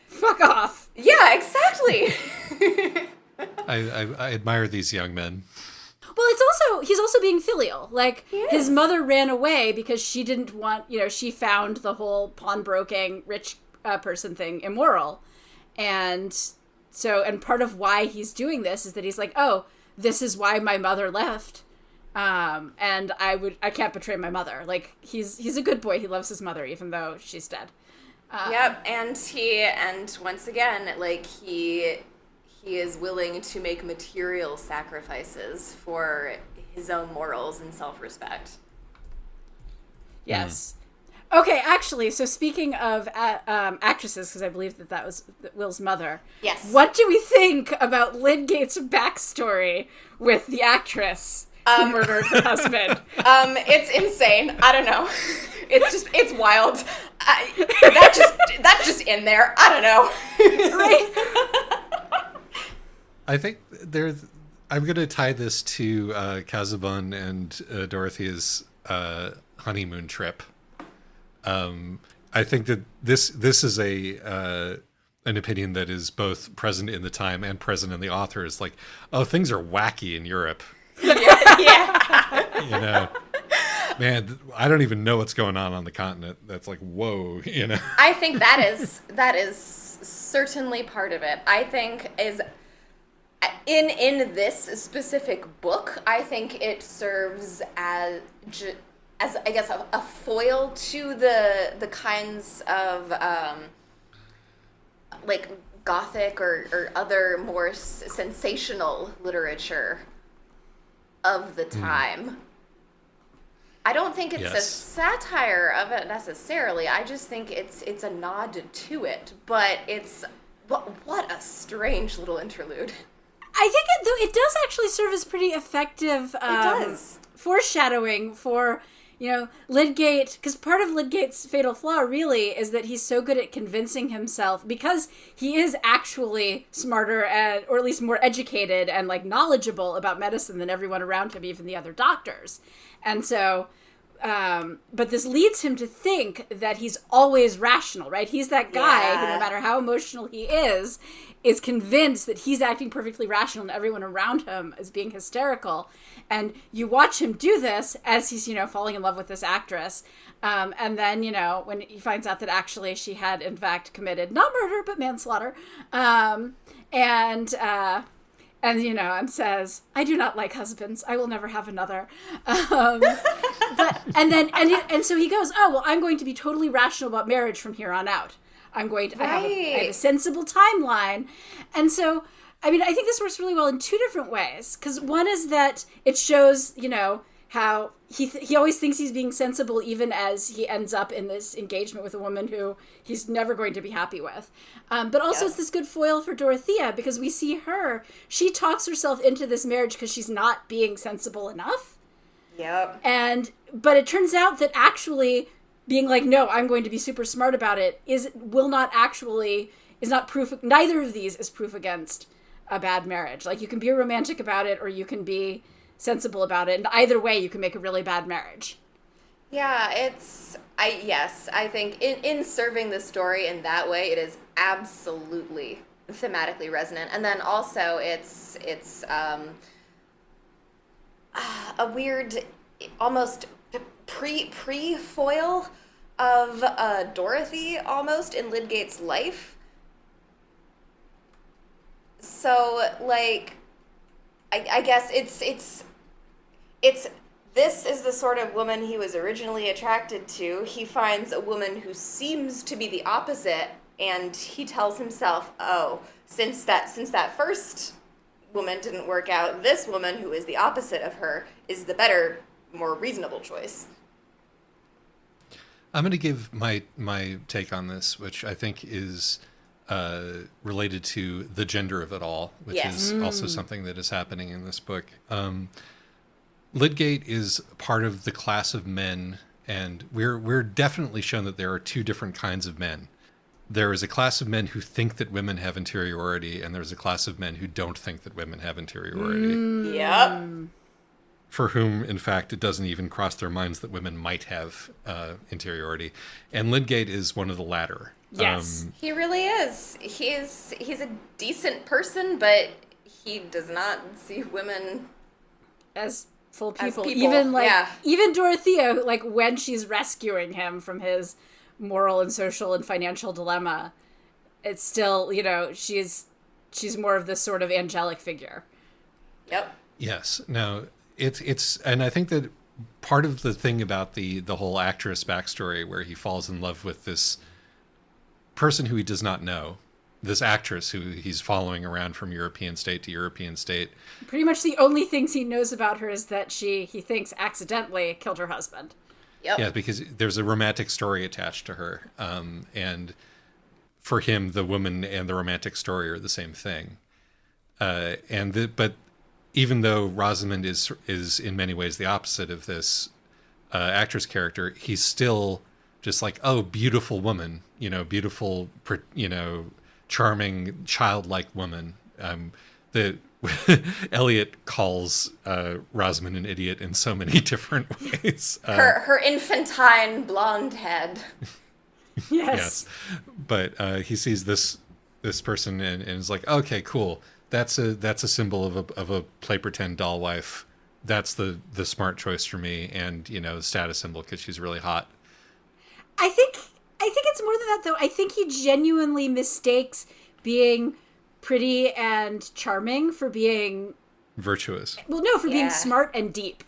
fuck off. Yeah, exactly. I admire these young men. Well, he's also being filial. Like, his mother ran away because she didn't want, she found the whole pawnbroking rich person thing immoral. And part of why he's doing this is that he's like, oh, this is why my mother left. And I can't betray my mother. Like, he's a good boy. He loves his mother, even though she's dead. Yep. And once again, like, he is willing to make material sacrifices for his own morals and self-respect. Yes. Okay, actually, so speaking of actresses, because I believe that was Will's mother. Yes. What do we think about Lydgate's backstory with the actress who murdered her husband? It's insane. I don't know. It's wild. That's just in there. I don't know. Right? I think I'm going to tie this to Casabon and Dorothea's honeymoon trip. I think that this is an opinion that is both present in the time and present in the author. Is like, oh, things are wacky in Europe. Yeah. Man, I don't even know what's going on the continent. That's like, whoa, I think that is certainly part of it. I think is in this specific book, I think it serves as I guess a foil to the kinds of like Gothic or other more sensational literature of the time. I don't think it's a satire of it necessarily. I just think it's a nod to it. But what a strange little interlude. I think it does actually serve as pretty effective foreshadowing for, Lydgate, because part of Lydgate's fatal flaw really is that he's so good at convincing himself, because he is actually smarter or at least more educated and, like, knowledgeable about medicine than everyone around him, even the other doctors. And so but this leads him to think that he's always rational, right? He's that guy who, no matter how emotional he is convinced that he's acting perfectly rational and everyone around him is being hysterical. And you watch him do this as he's, falling in love with this actress. And then, when he finds out that actually she had, in fact, committed not murder, but manslaughter. And says, "I do not like husbands. I will never have another." And so he goes, "Oh, well, I'm going to be totally rational about marriage from here on out. I'm going to I have a sensible timeline." And so, I think this works really well in two different ways. Because one is that it shows, how he always thinks he's being sensible even as he ends up in this engagement with a woman who he's never going to be happy with. But also it's this good foil for Dorothea, because we see she talks herself into this marriage because she's not being sensible enough. Yep. But it turns out that actually being like, no, I'm going to be super smart about it is not proof. Neither of these is proof against a bad marriage. Like, you can be romantic about it or you can be sensible about it. And either way, you can make a really bad marriage. Yeah, I think in serving the story in that way, it is absolutely thematically resonant. And then also it's a weird, almost pre-foil of Dorothy almost in Lydgate's life. So, like, I guess it's this is the sort of woman he was originally attracted to. He finds a woman who seems to be the opposite, and he tells himself, oh, since that first woman didn't work out, this woman who is the opposite of her is the better, more reasonable choice. I'm going to give my take on this, which I think is related to the gender of it all, which is also something that is happening in this book. Lydgate is part of the class of men, and we're definitely shown that there are two different kinds of men. There is a class of men who think that women have interiority, and there's a class of men who don't think that women have interiority. Yep. For whom, in fact, it doesn't even cross their minds that women might have interiority. And Lydgate is one of the latter. Yes. He really is. He's a decent person, but he does not see women as full people. As people. Even Dorothea, like, when she's rescuing him from his moral and social and financial dilemma, it's still, she's more of this sort of angelic figure. Yep. Yes. Now, it's and I think that part of the thing about the whole actress backstory, where he falls in love with this person who he does not know, this actress who he's following around from European state to European state. Pretty much the only things he knows about her is that he thinks accidentally killed her husband. Yep. Yeah, because there's a romantic story attached to her. And for him, the woman and the romantic story are the same thing. But even though Rosamund is in many ways the opposite of this actress character, he's still just like, oh, beautiful woman, beautiful, charming, childlike woman. That Eliot calls Rosamund an idiot in so many different ways. Her infantine blonde head. Yes. But he sees this person and is like, okay, cool. That's a symbol of a play pretend doll wife. That's the smart choice for me, and status symbol because she's really hot. I think it's more than that, though. I think he genuinely mistakes being pretty and charming for being virtuous. Well, no, for being smart and deep.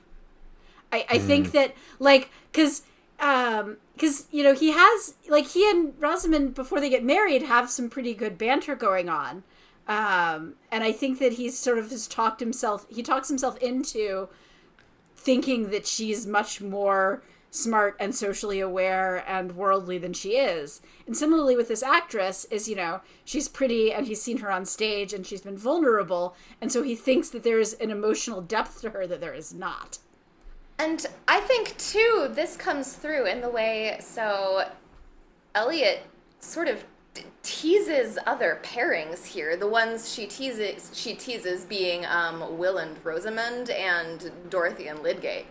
I think that, like, because he has, like, he and Rosamund, before they get married, have some pretty good banter going on. And I think that he's sort of talks himself into thinking that she's much more smart and socially aware and worldly than she is. And similarly with this actress is, she's pretty and he's seen her on stage and she's been vulnerable. And so he thinks that there's an emotional depth to her that there is not. And I think, too, this comes through in the way, so Eliot sort of teases other pairings here. The ones she teases being Will and Rosamund and Dorothy and Lydgate.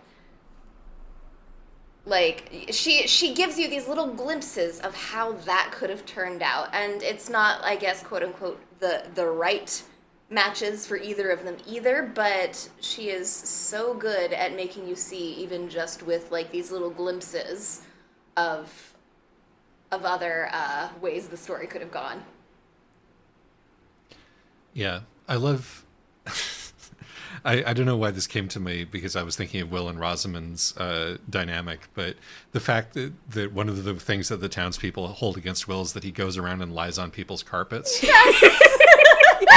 Like, she gives you these little glimpses of how that could have turned out. And it's not, I guess, quote unquote, the right matches for either of them either, but she is so good at making you see, even just with like these little glimpses of other ways the story could have gone. Yeah, I love. I don't know why this came to me, because I was thinking of Will and Rosamund's dynamic, but the fact that one of the things that the townspeople hold against Will is that he goes around and lies on people's carpets. Yes.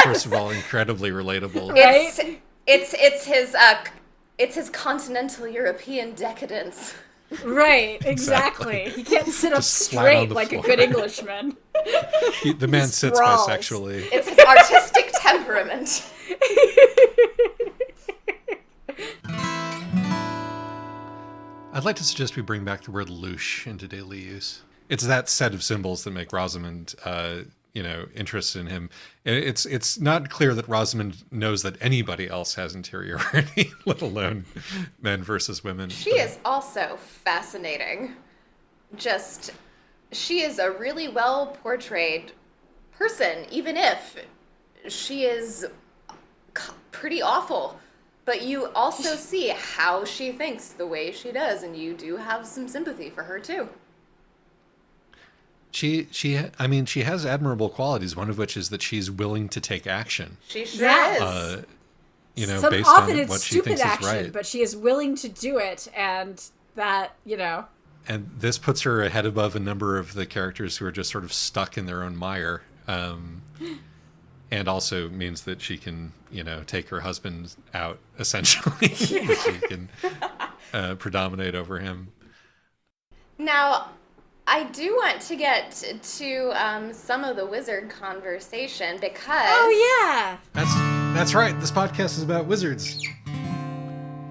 First of all, incredibly relatable. Right? It's his continental European decadence. Right, exactly. He can't sit up Just flat on straight the like floor. a good Englishman. The man sits sprawls. bisexually. It's his artistic temperament. I'd like to suggest we bring back the word louche into daily use. It's that set of symbols that make Rosamund, interested in him. It's not clear that Rosamund knows that anybody else has interiority, let alone men versus women. She is also fascinating. She is a really well portrayed person, even if she is pretty awful. But you also see how she thinks the way she does, and you do have some sympathy for her too. She has admirable qualities, one of which is that she's willing to take action. She sure Yes. is. Based often on it's what she stupid thinks action, is right. but she is willing to do it, and that, And this puts her ahead above a number of the characters who are just sort of stuck in their own mire. And also means that she can, take her husband out, essentially. She can predominate over him. Now, I do want to get to some of the wizard conversation because... Oh, yeah! That's right. This podcast is about wizards.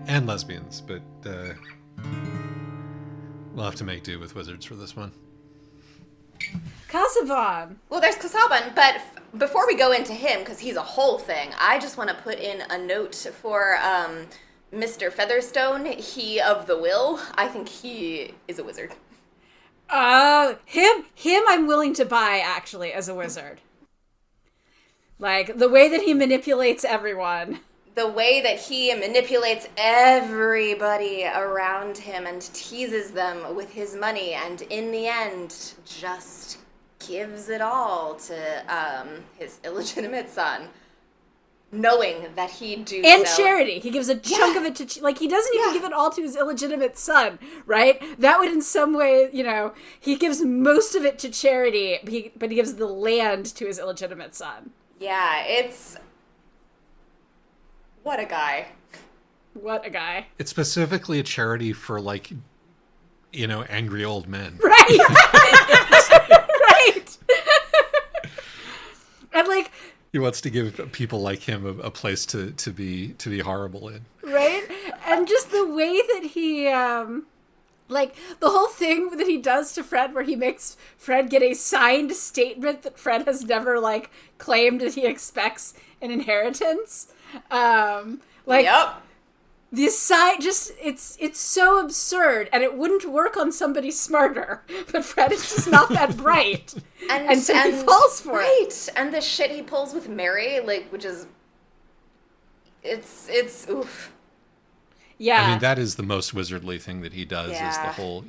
And lesbians, but we'll have to make do with wizards for this one. Casaubon! Well, there's Casaubon, but before we go into him, because he's a whole thing, I just want to put in a note for Mr. Featherstone, he of the will. I think he is a wizard. Him I'm willing to buy, actually, as a wizard. Like, the way that he manipulates everyone. The way that he manipulates everybody around him and teases them with his money, and in the end, just gives it all to his illegitimate son, knowing that he'd do and so. charity. He gives a chunk of it to... he doesn't even give it all to his illegitimate son, right? That would in some way, he gives most of it to charity, but he gives the land to his illegitimate son. Yeah, it's... What a guy. What a guy. It's specifically a charity for, angry old men. Right! Right! And, He wants to give people like him a place to be horrible in. right? And just the way that he, the whole thing that he does to Fred, where he makes Fred get a signed statement that Fred has never, claimed that he expects an inheritance. Yep. The side it's so absurd, and it wouldn't work on somebody smarter, but Fred is just not that bright. And so he falls for it. Right. And the shit he pulls with Mary, which is... It's oof. Yeah. I mean, that is the most wizardly thing that he does, is the Yeah. whole,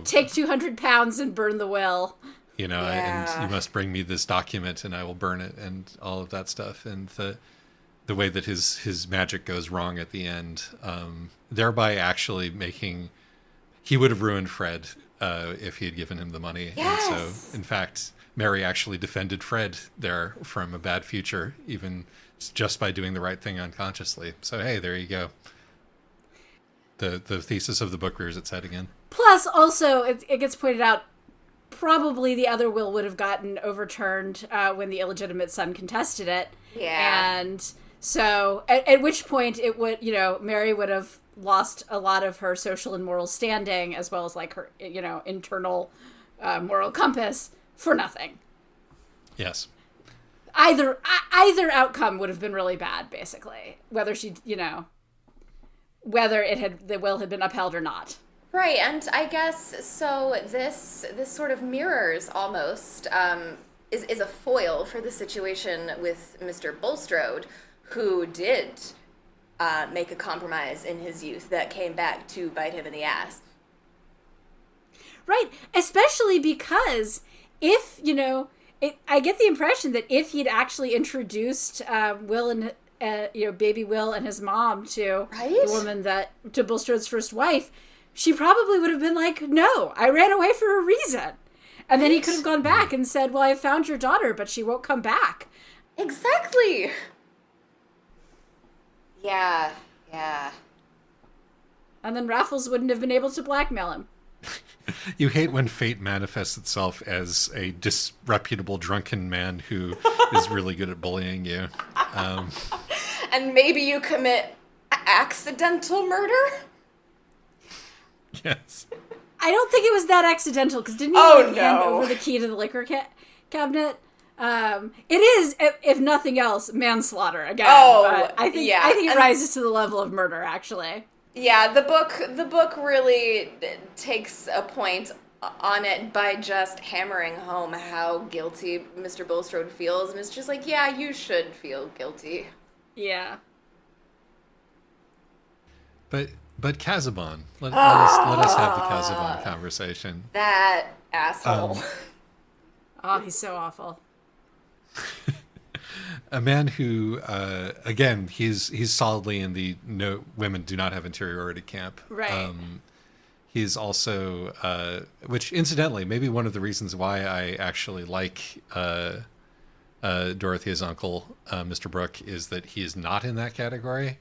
Take 200 pounds and burn the will. Yeah. and you must bring me this document and I will burn it, and all of that stuff. And the way that his magic goes wrong at the end, thereby actually making... He would have ruined Fred if he had given him the money. Yes. And so, in fact, Mary actually defended Fred there from a bad future, even just by doing the right thing unconsciously. So, hey, there you go. The thesis of the book rears its head again. Plus, also, it gets pointed out, probably the other will would have gotten overturned when the illegitimate son contested it. Yeah. And so, at which point it would, Mary would have lost a lot of her social and moral standing, as well as her, internal moral compass, for nothing. Yes. Either outcome would have been really bad, basically. Whether she, whether the will had been upheld or not. Right, and I guess so. This sort of mirrors almost is a foil for the situation with Mr. Bulstrode, who did make a compromise in his youth that came back to bite him in the ass. Right, especially because if, I get the impression that if he'd actually introduced Will and, baby Will and his mom to Right? the woman to Bulstrode's first wife, she probably would have been like, no, I ran away for a reason. And then he could have gone back and said, well, I found your daughter, but she won't come back. Exactly. Yeah. And then Raffles wouldn't have been able to blackmail him. You hate when fate manifests itself as a disreputable drunken man who is really good at bullying you. And maybe you commit accidental murder? Yes. I don't think it was that accidental, because didn't he hand over the key to the liquor cabinet? It is, if nothing else, manslaughter again. But I think it rises to the level of murder, actually. Yeah, the book really takes a point on it by just hammering home how guilty Mr. Bulstrode feels, and it's just like, yeah, you should feel guilty. Yeah. But Casaubon, let us have the Casaubon conversation. That asshole. He's so awful. A man who, again, he's solidly in the no women do not have interiority camp. Right. He's also, which incidentally, maybe one of the reasons why I actually like Dorothea's uncle, Mr. Brooke, is that he is not in that category.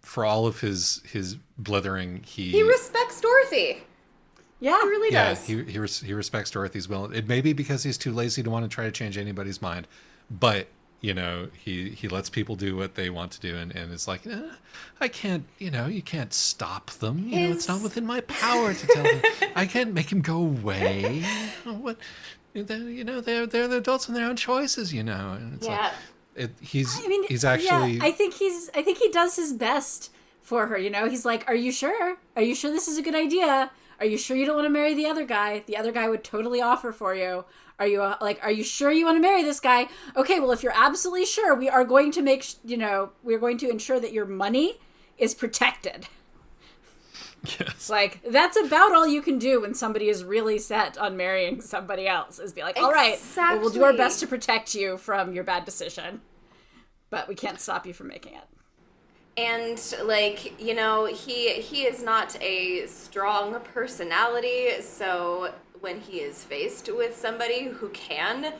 For all of his blithering, he respects Dorothy. Yeah, he really does. He respects Dorothy's will. It may be because he's too lazy to want to try to change anybody's mind, but he lets people do what they want to do, and it's like, I can't, you can't stop them. It's not within my power to tell them. I can't make him go away. What, they're the adults in their own choices, and it's like. He's actually. Yeah, I think he does his best for her. He's like, "Are you sure? Are you sure this is a good idea? Are you sure you don't want to marry the other guy? The other guy would totally offer for you. Are you sure you want to marry this guy? Okay, well, if you're absolutely sure, we are going to we're going to ensure that your money is protected." Yes. That's about all you can do when somebody is really set on marrying somebody else, is be like, all right, well, we'll do our best to protect you from your bad decision, but we can't stop you from making it. And, he is not a strong personality, so when he is faced with somebody who can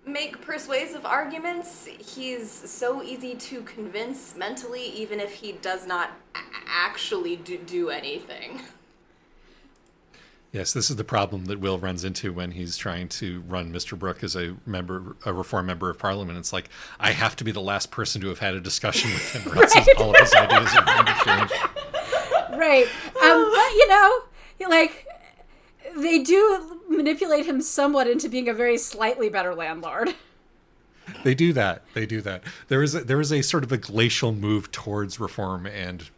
make persuasive arguments, he's so easy to convince mentally, even if he does not actually do anything. Yes, this is the problem that Will runs into when he's trying to run Mr. Brooke as a reform member of Parliament. It's like, I have to be the last person to have had a discussion with him, or else all of his ideas are going to change. Right. But, they do manipulate him somewhat into being a very slightly better landlord. They do that. There is a sort of a glacial move towards reform and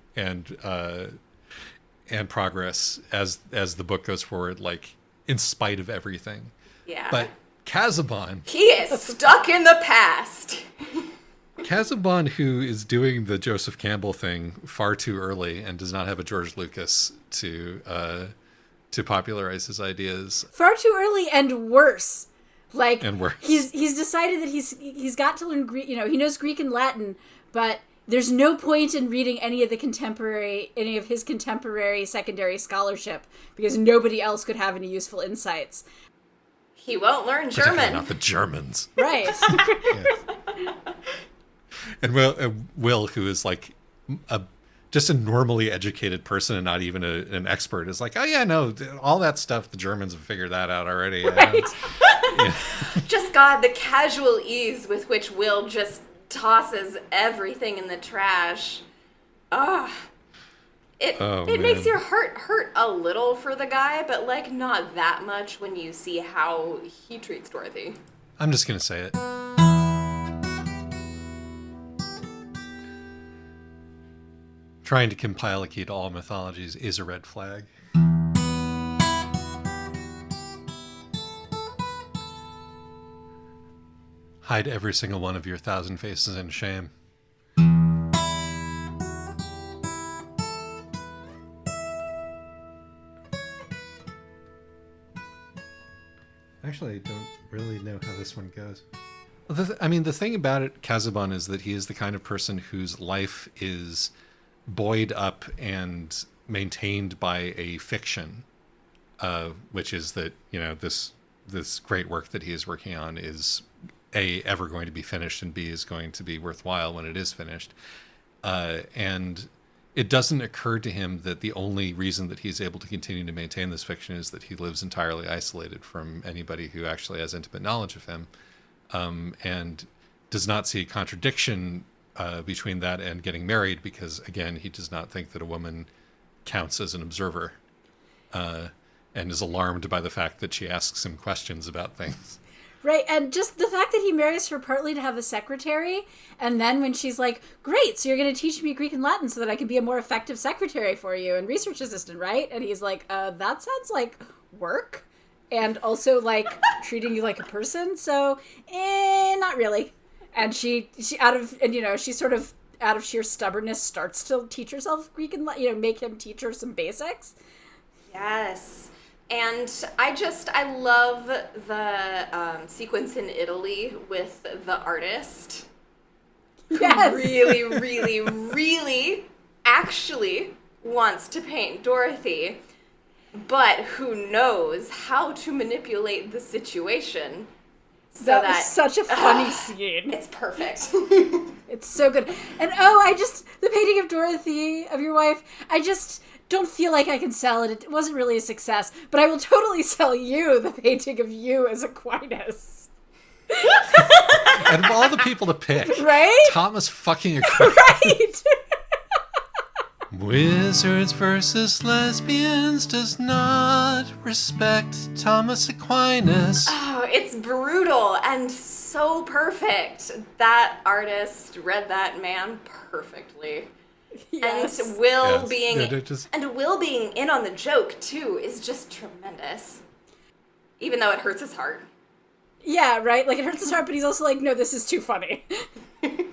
progress as the book goes forward, in spite of everything. Yeah. But Casaubon, he is stuck in the past. Casaubon, who is doing the Joseph Campbell thing far too early and does not have a George Lucas to popularize his ideas. Far too early and worse. And worse. He's decided that he's got to learn Greek. He knows Greek and Latin, but there's no point in reading any of his contemporary secondary scholarship because nobody else could have any useful insights. He won't learn German. Not the Germans. Right. Yes. And Will, who is just a normally educated person and not even an expert, is like, oh yeah, no, all that stuff, the Germans have figured that out already. Right. Yeah. Just God, the casual ease with which Will just tosses everything in the trash. It makes your heart hurt a little for the guy, but not that much when you see how he treats Dorothy. I'm just gonna say it. trying to compile a key to all mythologies is a red flag. Hide every single one of your 1,000 faces in shame. Actually, I don't really know how this one goes. The thing about it, Casaubon, is that he is the kind of person whose life is buoyed up and maintained by a fiction, which is that, this great work that he is working on is A, ever going to be finished, and B, is going to be worthwhile when it is finished. And it doesn't occur to him that the only reason that he's able to continue to maintain this fiction is that he lives entirely isolated from anybody who actually has intimate knowledge of him, and does not see a contradiction between that and getting married, because, again, he does not think that a woman counts as an observer, and is alarmed by the fact that she asks him questions about things. Right, and just the fact that he marries her partly to have a secretary, and then when she's like, great, so you're going to teach me Greek and Latin so that I can be a more effective secretary for you and research assistant, right? And he's like, that sounds like work, and also like treating you like a person, so, not really. And she sort of, out of sheer stubbornness, starts to teach herself Greek and Latin, make him teach her some basics. Yes. And I love the sequence in Italy with the artist. Yes. Who really, really, really actually wants to paint Dorothy, but who knows how to manipulate the situation. That was such a funny scene. It's perfect. It's so good. And the painting of Dorothy, of your wife, I just don't feel like I can sell it. It wasn't really a success, but I will totally sell you the painting of you as Aquinas. And of all the people to pick, right? Thomas fucking Aquinas. Right? Wizards versus lesbians does not respect Thomas Aquinas. Oh, it's brutal and so perfect. That artist read that man perfectly. Yes. And Will being Will being in on the joke too is just tremendous. Even though it hurts his heart. Yeah, right? Like, it hurts his heart, but he's also like, no, this is too funny.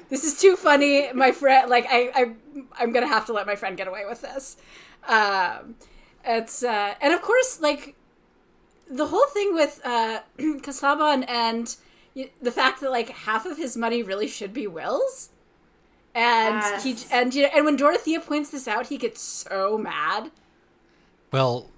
This is too funny. My friend, like, I'm gonna have to let my friend get away with this. And of course, like, the whole thing with Casaubon and the fact that, like, half of his money really should be Will's. And yes. and when Dorothea points this out, he gets so mad. Well,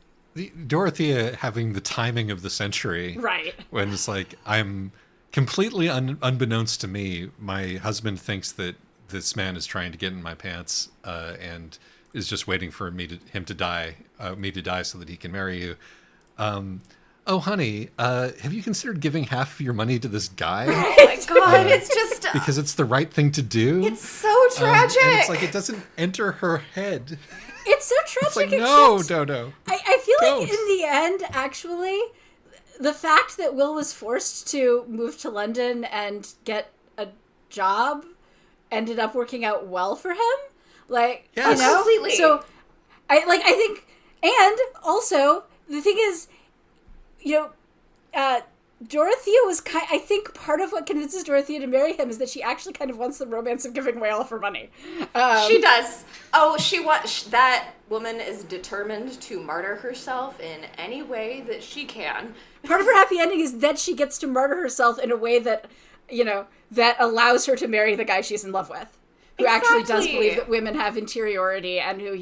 Dorothea having the timing of the century, right? When it's like, I'm completely unbeknownst to me, my husband thinks that this man is trying to get in my pants and is just waiting for me to die so that he can marry you. Oh, honey, have you considered giving half of your money to this guy? Oh my God, it's just because it's the right thing to do. It's so tragic. And it's like, it doesn't enter her head. It's so tragic. It's like, no. I feel like in the end, actually, the fact that Will was forced to move to London and get a job ended up working out well for him. Like, yes. Completely. So, I think, and also the thing is, Dorothea was I think part of what convinces Dorothea to marry him is that she actually kind of wants the romance of giving away all of her money. She does. Oh, that woman is determined to martyr herself in any way that she can. Part of her happy ending is that she gets to martyr herself in a way that, that allows her to marry the guy she's in love with. Who actually does believe that women have interiority and who,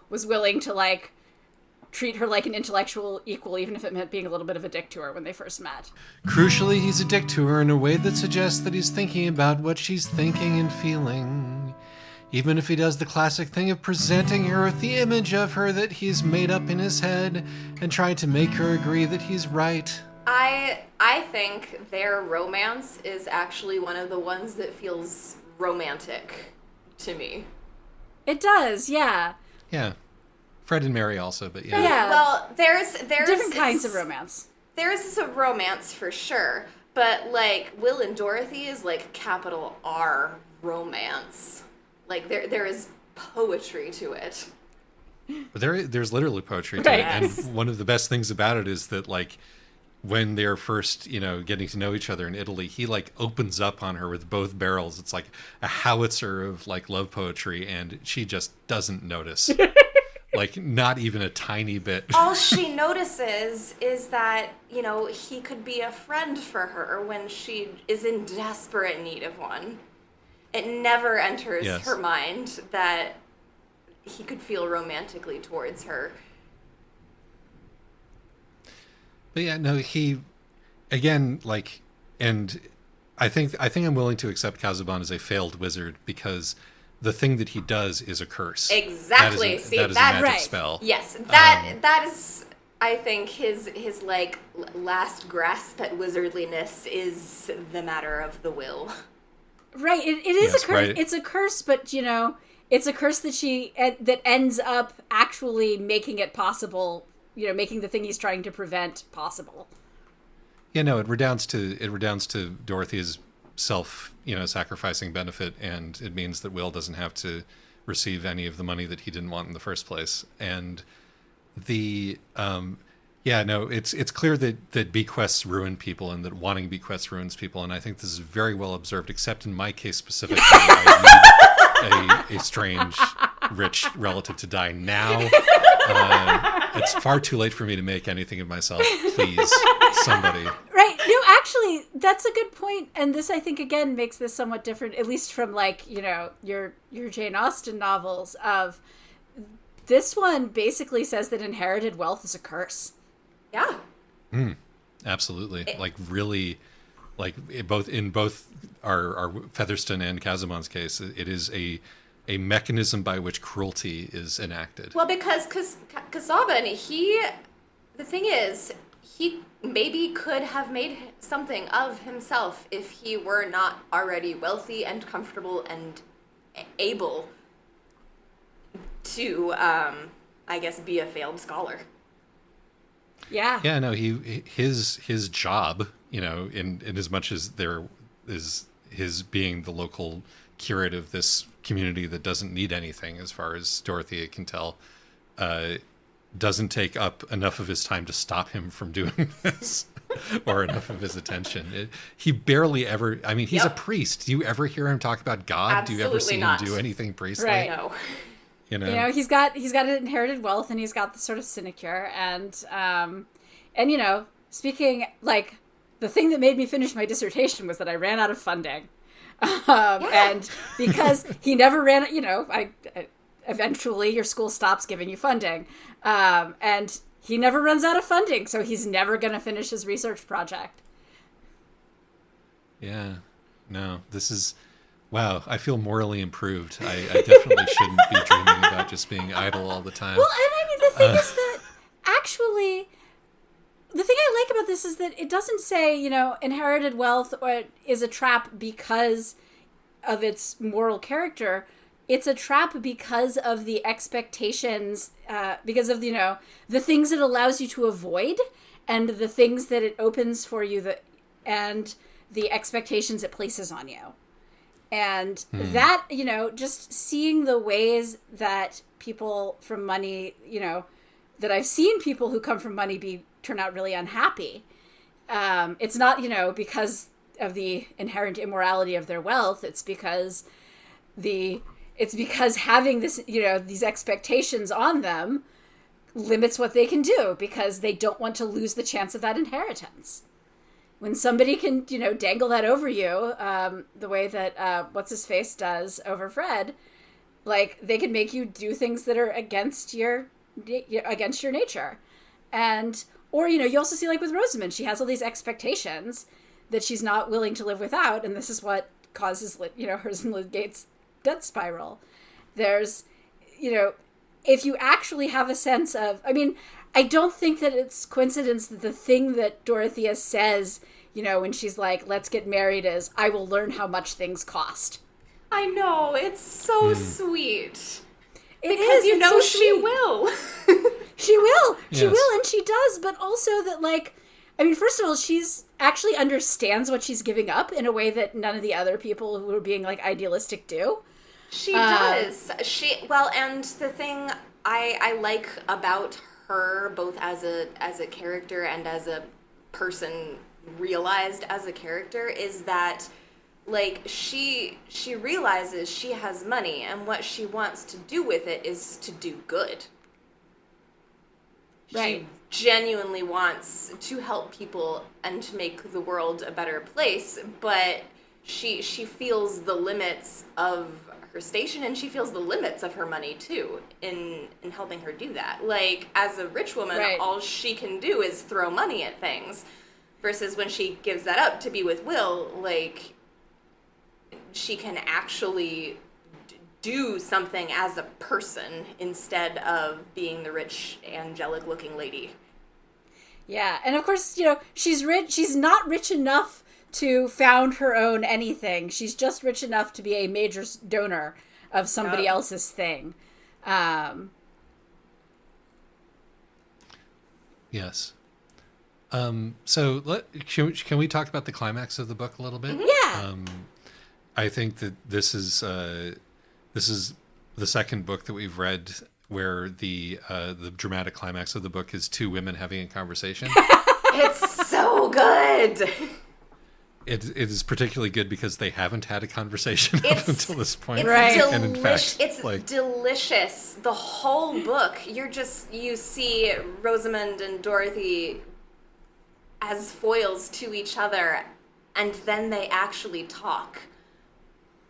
was willing to, like, treat her like an intellectual equal, even if it meant being a little bit of a dick to her when they first met. Crucially, he's a dick to her in a way that suggests that he's thinking about what she's thinking and feeling. Even if he does the classic thing of presenting her with the image of her that he's made up in his head and trying to make her agree that he's right. I think their romance is actually one of the ones that feels romantic to me. It does, yeah. Yeah. Fred and Mary also, but yeah. Yeah. Well, there's different kinds of romance. There's a romance for sure, but like Will and Dorothy is like capital R romance. Like there is poetry to it. There's literally poetry to Right. it, Yes. and one of the best things about it is that like when they're first, getting to know each other in Italy, he like opens up on her with both barrels. It's like a howitzer of like love poetry, and she just doesn't notice, like not even a tiny bit. All she notices is that, he could be a friend for her when she is in desperate need of one. It never enters Yes. her mind that he could feel romantically towards her. But yeah, no, he again like, and I think I'm willing to accept Casaubon as a failed wizard because the thing that he does is a curse. Exactly. That is See, a that's magic right. spell. Yes, that is, I think, his like last grasp at wizardliness is the matter of the will. Right. It is Yes, a curse. right. It's a curse, but it's a curse that that ends up actually making it possible. Making the thing he's trying to prevent possible. Yeah, no, it redounds to Dorothy's sacrificing benefit, and it means that Will doesn't have to receive any of the money that he didn't want in the first place. And the it's clear that bequests ruin people, and that wanting bequests ruins people, and I think this is very well observed, except in my case specifically. I need a strange rich relative to die now. It's far too late for me to make anything of myself. Please, somebody. Right. No, actually, that's a good point. And this, I think, again, makes this somewhat different, at least from like, your Jane Austen novels. Of this one basically says that inherited wealth is a curse. Yeah. Absolutely. Like really, like in both our Featherston and Casaubon's case, it is a mechanism by which cruelty is enacted. Well, because Casaubon, the thing is, he maybe could have made something of himself if he were not already wealthy and comfortable and able to, I guess, be a failed scholar. Yeah. Yeah, no, his job, in as much as there is his being the local curate of this community that doesn't need anything, as far as Dorothy can tell, doesn't take up enough of his time to stop him from doing this, or enough of his attention. He barely ever. I mean, he's a priest. Do you ever hear him talk about God? Do you ever see Absolutely him do not. anything priestly? Right. No. He's got an inherited wealth, and he's got the sort of sinecure, and speaking like the thing that made me finish my dissertation was that I ran out of funding. And because he never ran, eventually your school stops giving you funding. And he never runs out of funding, so he's never going to finish his research project. Yeah. No, this is, wow, I feel morally improved. I definitely shouldn't be dreaming about just being idle all the time. Well, and I mean, the thing is that actually, the thing I like about this is that it doesn't say, inherited wealth is a trap because of its moral character. It's a trap because of the expectations, because of, the things it allows you to avoid, and the things that it opens for you, and the expectations it places on you. And that, just seeing the ways that people from money, that I've seen people who come from money turn out really unhappy. It's not, because of the inherent immorality of their wealth. It's because having this, these expectations on them limits what they can do, because they don't want to lose the chance of that inheritance. When somebody can, dangle that over you, the way that what's his face does over Fred, like they can make you do things that are against your nature, or you also see like with Rosamund, she has all these expectations that she's not willing to live without, and this is what causes hers and Lydgate's death spiral. There's, if you actually have a sense of, I don't think that it's coincidence that the thing that Dorothea says, when she's like, let's get married, is, I will learn how much things cost. I know, it's so sweet. Because she will. She will. She Yes. will, and she does, but also that, like, first of all, she's actually understands what she's giving up in a way that none of the other people who are being, like, idealistic do. She does. And the thing I like about her, both as a character and as a person realized as a character, is that like she realizes she has money, and what she wants to do with it is to do good. Right. She genuinely wants to help people and to make the world a better place, but she feels the limits of her station, and she feels the limits of her money too in helping her do that. Like, as a rich woman, right. all she can do is throw money at things, versus when she gives that up to be with Will, like, she can actually do something as a person instead of being the rich, angelic looking lady. Yeah, and of course, she's rich. She's not rich enough to found her own anything. She's just rich enough to be a major donor of somebody else's thing. Yes. So can we talk about the climax of the book a little bit? Yeah. I think that this is the second book that we've read where the dramatic climax of the book is two women having a conversation. It's so good. It is particularly good because they haven't had a conversation up until this point. It's right. And in fact, it's delicious. The whole book, you see Rosamund and Dorothy as foils to each other, and then they actually talk.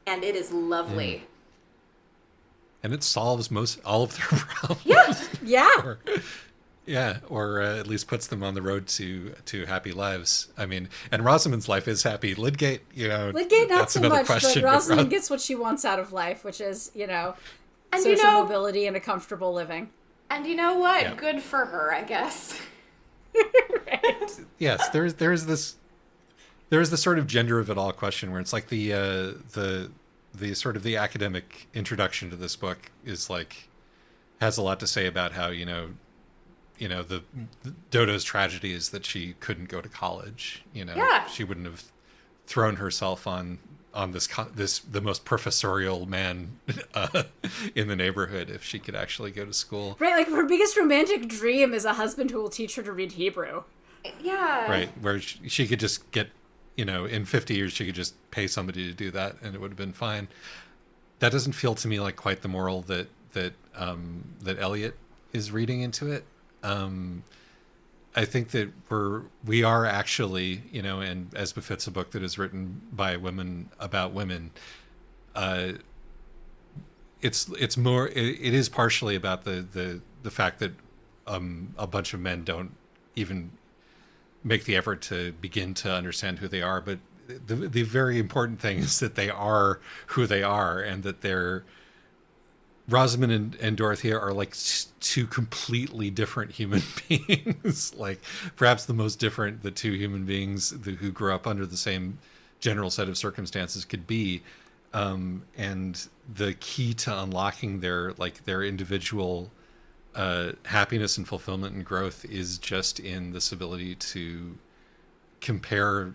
And it is lovely. And it solves all of their problems. Yeah. Or at least puts them on the road to happy lives. I mean, and Rosamund's life is happy. Lydgate, Lydgate not that's so another much, question, but Rosamund gets what she wants out of life, which is, and social mobility and a comfortable living. And you know what? Yeah. Good for her, I guess. Right. Yes, there's this sort of gender of it all question where it's like the sort of the academic introduction to this book is like has a lot to say about how the Dodo's tragedy is that she couldn't go to college. Yeah. She wouldn't have thrown herself on this the most professorial man in the neighborhood if she could actually go to school. Right, like her biggest romantic dream is a husband who will teach her to read Hebrew. Yeah. Right, where she could just get, in 50 years she could just pay somebody to do that and it would have been fine. That doesn't feel to me like quite the moral that Eliot is reading into it. I think that we are actually, and as befits a book that is written by women about women, it's more, it is partially about the fact that a bunch of men don't even make the effort to begin to understand who they are, but the very important thing is that they are who they are, and that they're Rosamund and Dorothy are like two completely different human beings. Like perhaps the most different the two human beings who grew up under the same general set of circumstances could be. And the key to unlocking their individual happiness and fulfillment and growth is just in this ability to compare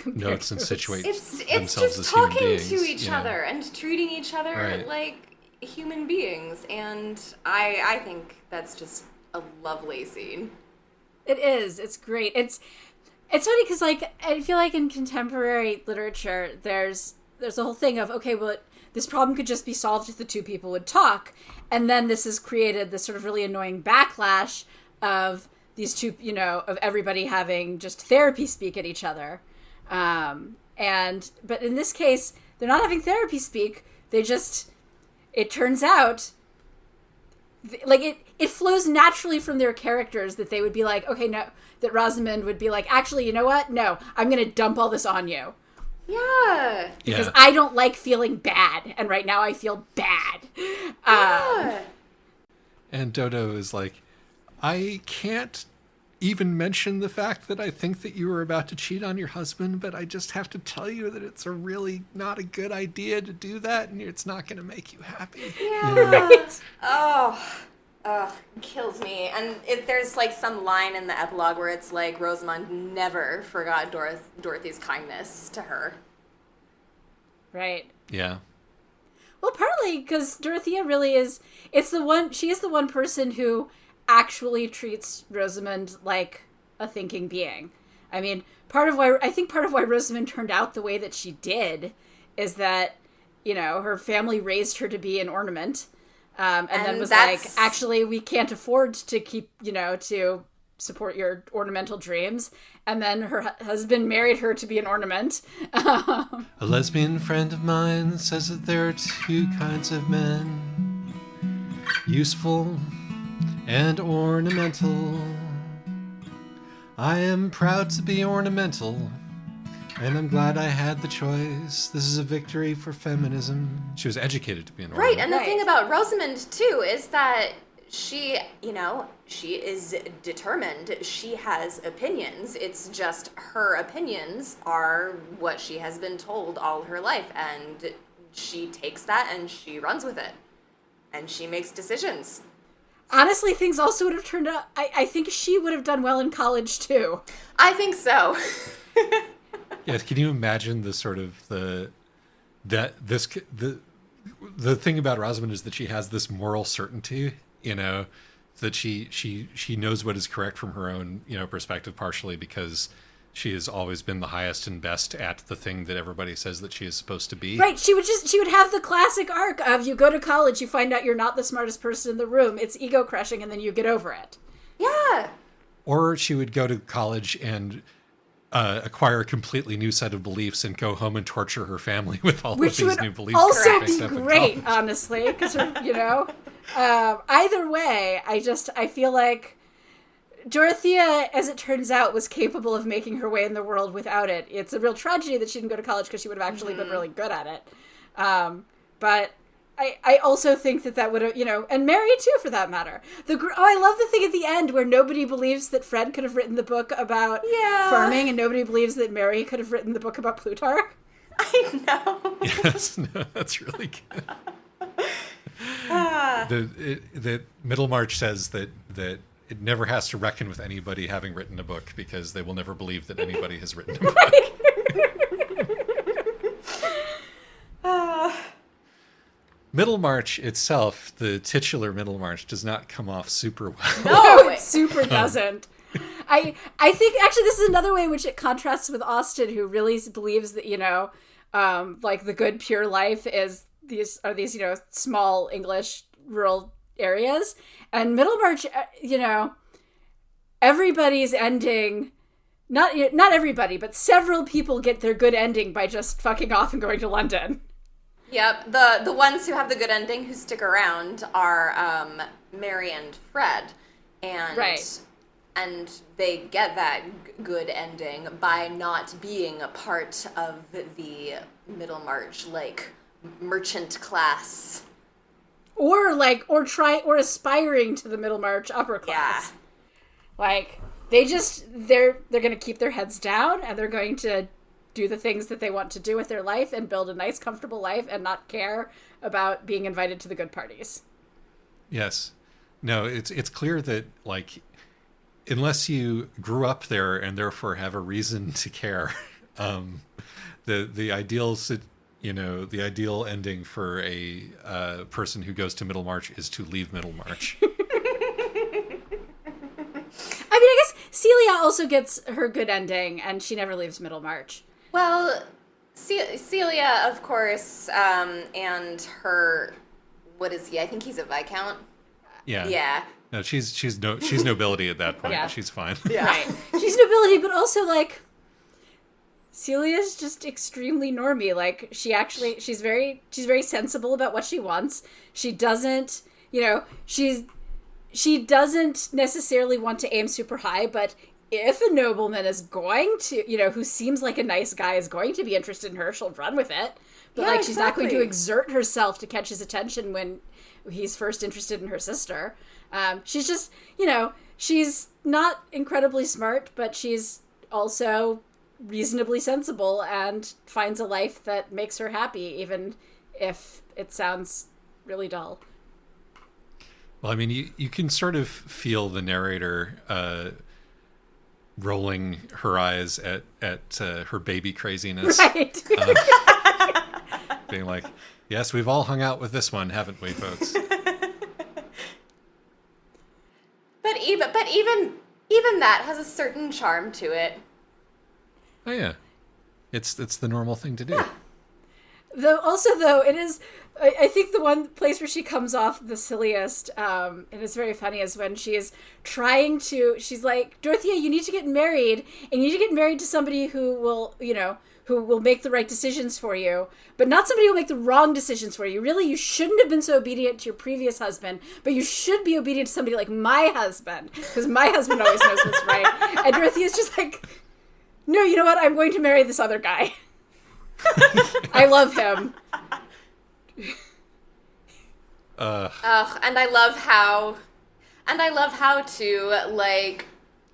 notes and situate It's themselves just as human talking beings, to each other and treating each other Right. like human beings, and I think that's just a lovely scene. It is. It's great. It's funny because I feel like in contemporary literature there's a whole thing of, okay, well, this problem could just be solved if the two people would talk, and then this has created this sort of really annoying backlash of these two, of everybody having just therapy speak at each other. But in this case, they're not having therapy speak. It turns out, like, it flows naturally from their characters that they would be like, okay, no, that Rosamund would be like, actually, you know what? No, I'm going to dump all this on you. Yeah. Because I don't like feeling bad, and right now I feel bad. Yeah. And Dodo is like, I can't even mention the fact that I think that you were about to cheat on your husband, but I just have to tell you that it's a really not a good idea to do that, and it's not going to make you happy. Yeah. Right. Oh, kills me. And there's like some line in the epilogue where it's like Rosamund never forgot Dorothy's kindness to her. Right. Yeah. Well, partly really, because Dorothea really is, she is the one person who actually treats Rosamund like a thinking being. I mean, part of why Rosamund turned out the way that she did is that, her family raised her to be an ornament. And then was like, actually, we can't afford to keep, to support your ornamental dreams. And then her husband married her to be an ornament. A lesbian friend of mine says that there are two kinds of men, useful and ornamental. I am proud to be ornamental, and I'm glad I had the choice. This is a victory for feminism. She was educated to be an ornament. Right, and the thing about Rosamund, too, is that she is determined. She has opinions. It's just her opinions are what she has been told all her life, and she takes that and she runs with it. And she makes decisions. Honestly, things also would have turned out... I think she would have done well in college, too. I think so. Yeah, can you imagine the sort of the thing about Rosamund is that she has this moral certainty, that she knows what is correct from her own, perspective, partially because she has always been the highest and best at the thing that everybody says that she is supposed to be. Right. She would have the classic arc of you go to college, you find out you're not the smartest person in the room. It's ego crushing, and then you get over it. Yeah. Or she would go to college and acquire a completely new set of beliefs and go home and torture her family with all of these new beliefs. Which would also be great, honestly, because, either way, I feel like Dorothea, as it turns out, was capable of making her way in the world without it. It's a real tragedy that she didn't go to college because she would have actually been really good at it. But I also think that would have, and Mary too, for that matter. I love the thing at the end where nobody believes that Fred could have written the book about farming, and nobody believes that Mary could have written the book about Plutarch. I know. Yes, no, that's really good. The Middlemarch says that it never has to reckon with anybody having written a book because they will never believe that anybody has written a book. Middlemarch itself, the titular Middlemarch, does not come off super well. No, it super doesn't. I think, actually, this is another way in which it contrasts with Austen, who really believes that, like the good pure life is these small English rural areas. And Middlemarch, everybody's ending, not everybody, but several people get their good ending by just fucking off and going to London. Yep, the ones who have the good ending who stick around are Mary and Fred, and and they get that good ending by not being a part of the Middlemarch merchant class, or aspiring to the Middlemarch upper class. Yeah. They're gonna keep their heads down and they're going to do the things that they want to do with their life and build a nice, comfortable life and not care about being invited to the good parties. Yes. No, it's clear that, unless you grew up there and therefore have a reason to care, the ideal ending for a person who goes to Middlemarch is to leave Middlemarch. I mean, I guess Celia also gets her good ending, and she never leaves Middlemarch. Well, Celia, of course, and her, what is he? I think he's a Viscount. Yeah. Yeah. No, she's nobility at that point. Yeah. She's fine. Yeah. Right. She's nobility, but also Celia's just extremely normie. She's very sensible about what she wants. She doesn't, she doesn't necessarily want to aim super high, but if a nobleman is going to, who seems like a nice guy is going to be interested in her, she'll run with it. But she's not going to exert herself to catch his attention when he's first interested in her sister. She's just, she's not incredibly smart, but she's also reasonably sensible and finds a life that makes her happy, even if it sounds really dull. Well, I mean, you can sort of feel the narrator rolling her eyes at her baby craziness. Right. being like, yes, we've all hung out with this one, haven't we, folks? But even that has a certain charm to it. Oh yeah, it's the normal thing to do. Yeah. Though, it is, I think the one place where she comes off the silliest, and it's very funny, is when she is she's like, Dorothea, you need to get married, and you need to get married to somebody who will, who will make the right decisions for you, but not somebody who will make the wrong decisions for you. Really, you shouldn't have been so obedient to your previous husband, but you should be obedient to somebody like my husband, because my husband always knows what's right. And Dorothea's just like, no, you know what? I'm going to marry this other guy. I love him. And I love how to, like,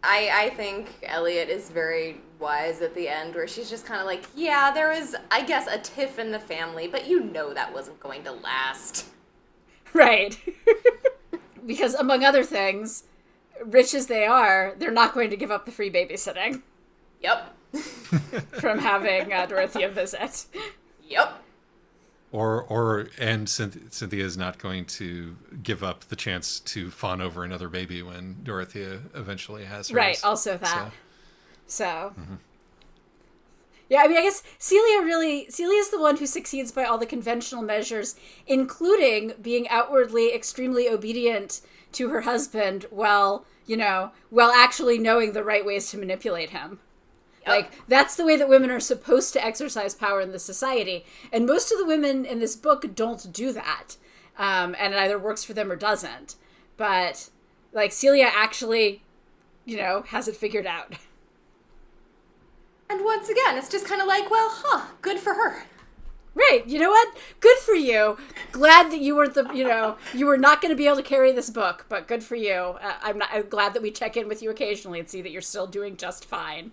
I think Eliot is very wise at the end, where she's just kind of like, yeah, there was, I guess, a tiff in the family, but that wasn't going to last. Right. Because, among other things, rich as they are, they're not going to give up the free babysitting. Yep. From having Dorothea visit. Yep. And Cynthia is not going to give up the chance to fawn over another baby when Dorothea eventually has hers. Right, also that. So. Mm-hmm. Yeah, I mean, I guess Celia's the one who succeeds by all the conventional measures, including being outwardly extremely obedient to her husband while actually knowing the right ways to manipulate him. Yep. Like, that's the way that women are supposed to exercise power in this society. And most of the women in this book don't do that. And it either works for them or doesn't. But, like, Celia actually, has it figured out. And once again, it's just kind of like, well, good for her. Right. You know what? Good for you. Glad that you weren't you were not going to be able to carry this book, but good for you. I'm glad that we check in with you occasionally and see that you're still doing just fine.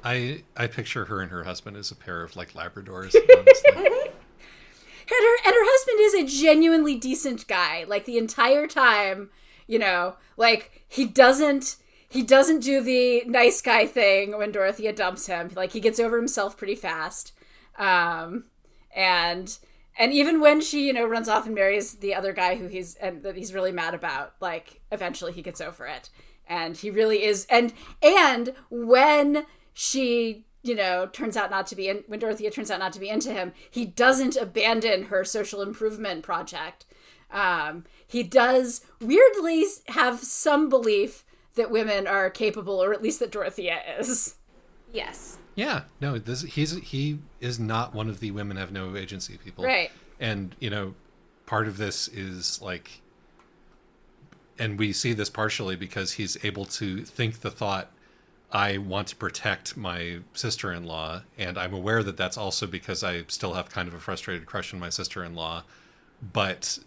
I picture her and her husband as a pair of, like, Labradors, honestly. And her husband is a genuinely decent guy. Like, the entire time, like, he doesn't do the nice guy thing when Dorothea dumps him. Like, he gets over himself pretty fast. And even when she, runs off and marries the other guy that he's really mad about, like, eventually he gets over it. And he really is, and when she, turns out not to be, when Dorothea turns out not to be into him, he doesn't abandon her social improvement project. He does weirdly have some belief that women are capable, or at least that Dorothea is. Yes. Yeah. No, he is not one of the women have no agency people. Right. And, part of this is, like, and we see this partially because he's able to think the thought, I want to protect my sister-in-law, and I'm aware that that's also because I still have kind of a frustrated crush on my sister-in-law, but,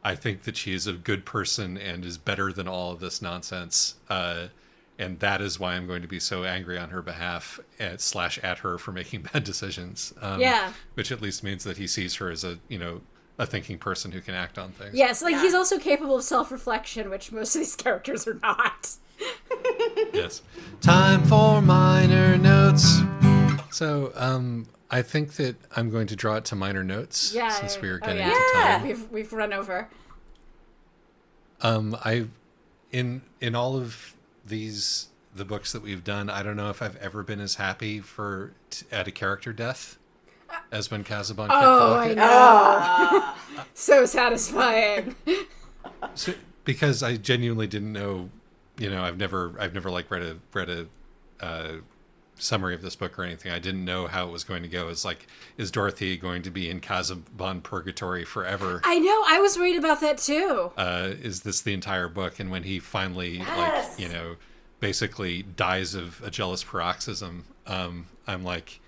I think that she is a good person and is better than all of this nonsense, and that is why I'm going to be so angry on her behalf, /at her for making bad decisions. Which at least means that he sees her as a thinking person who can act on things. Yes, he's also capable of self-reflection, which most of these characters are not. Yes. Time for minor notes. So, I think that I'm going to draw it to minor notes since we are getting to time. We've run over. In all of the books that we've done, I don't know if I've ever been as happy at a character death as when Casabon kept walking. I know. So satisfying. Because I genuinely didn't know, I've never like read a summary of this book or anything. I didn't know how it was going to go. It's like, is Dorothy going to be in Casabon purgatory forever? I know. I was worried about that too. Is this the entire book? And when he finally, basically dies of a jealous paroxysm, I'm like,